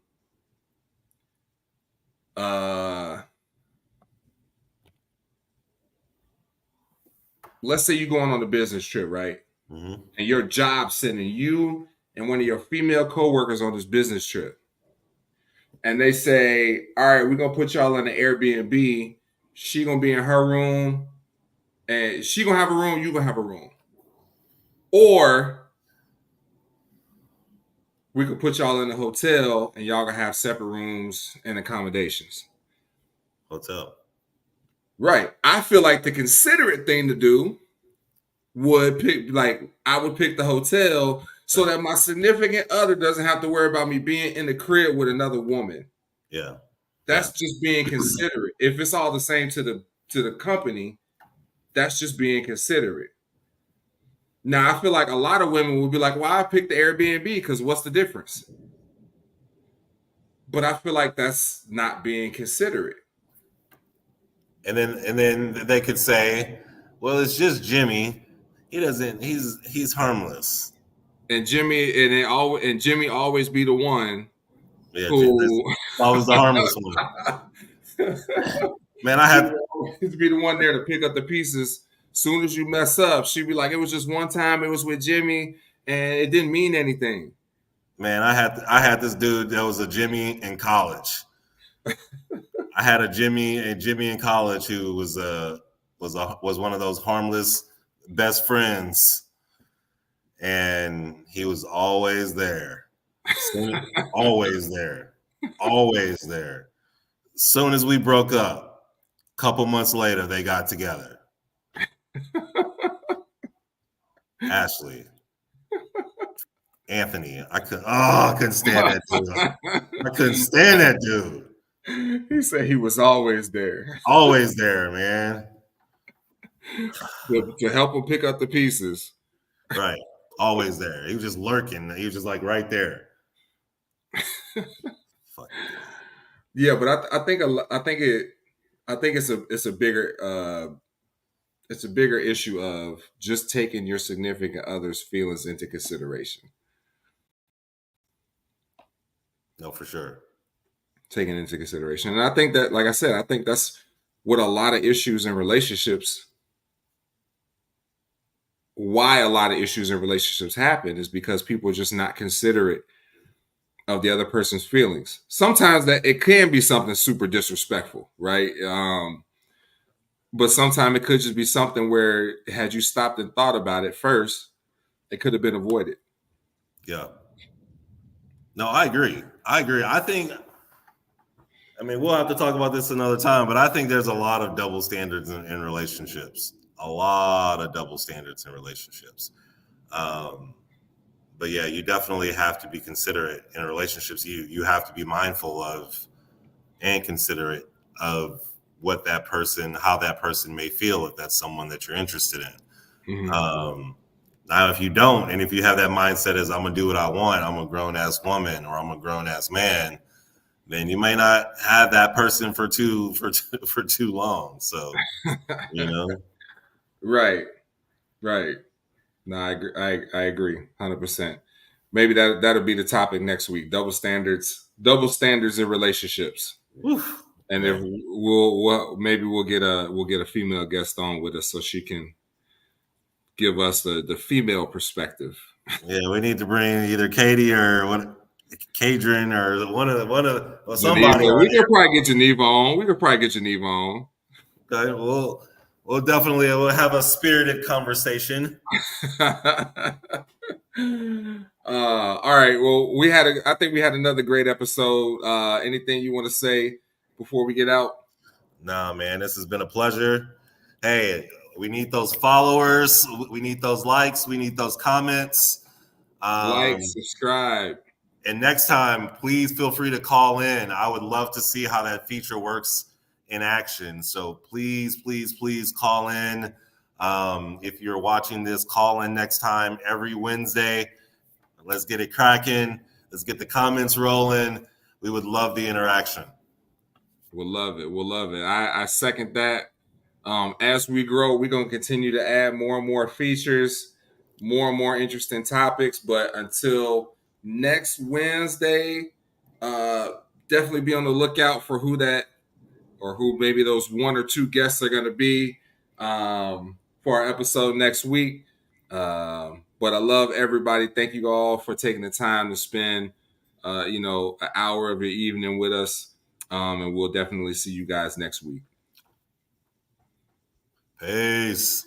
let's say you're going on a business trip, right? Mm-hmm. And your job sending you and one of your female coworkers on this business trip. And they say, all right, we're going to put y'all in an Airbnb. She going to be in her room. And she going to have a room, you going to have a room. Or we could put y'all in a hotel and y'all going to have separate rooms and accommodations. Hotel. Right. I feel like the considerate thing to do would I would pick the hotel so that my significant other doesn't have to worry about me being in the crib with another woman. Yeah. That's just being considerate. If it's all the same to the company, that's just being considerate. Now, I feel like a lot of women would be like, well, I picked the Airbnb because what's the difference? But I feel like that's not being considerate. And then they could say, well, it's just Jimmy. He's harmless. And Jimmy always be the one who always the harmless one. Man, I had to be the one there to pick up the pieces. Soon as you mess up, she'd be like, it was just one time, it was with Jimmy, and it didn't mean anything. Man, I had this dude that was a Jimmy in college. I had a Jimmy in college who was one of those harmless best friends, and he was always there. Always there. Always there. Soon as we broke up, a couple months later, they got together. Ashley. Anthony. I couldn't stand that dude. I couldn't stand that dude. He said he was always there. Always there, man. To help him pick up the pieces. Right. Always there. He was just lurking. He was just like right there. Fuck. Yeah, but I think it's a bigger issue of just taking your significant other's feelings into consideration. No, for sure. Taking into consideration. And I think that, like I said, I think that's what a lot of issues in relationships, why a lot of issues in relationships happen is because people are just not considerate of the other person's feelings. Sometimes that it can be something super disrespectful, right? But sometimes it could just be something where had you stopped and thought about it first, it could have been avoided. Yeah. No, I agree. I mean, we'll have to talk about this another time, but I think there's a lot of double standards in relationships. A lot of double standards in relationships. But yeah, you definitely have to be considerate in relationships. You have to be mindful of and considerate of how that person may feel if that's someone that you're interested in. Mm-hmm. Now, if you don't, and if you have that mindset as I'm gonna do what I want, I'm a grown ass woman or I'm a grown ass man, then you may not have that person for too long. So, you know, right. No, I agree, 100%. Maybe that'll be the topic next week. Double standards in relationships. Oof, and man. If we'll get a female guest on with us so she can give us the female perspective. Yeah, we need to bring either Katie or Kadrin or one of somebody. We could probably get Geneva on. Okay, we'll definitely have a spirited conversation. All right. Well, I think we had another great episode. Anything you want to say before we get out? Nah, man, this has been a pleasure. Hey, we need those followers. We need those likes. We need those comments. Like, subscribe. And next time, please feel free to call in. I would love to see how that feature works in action. So please call in. If you're watching this, call in next time every Wednesday. Let's get it cracking. Let's get the comments rolling. We would love the interaction. We'll love it. I second that. As we grow, we're going to continue to add more and more features, more and more interesting topics. But until next Wednesday, definitely be on the lookout for who maybe those one or two guests are going to be for our episode next week. But I love everybody. Thank you all for taking the time to spend, an hour of your evening with us. And we'll definitely see you guys next week. Peace.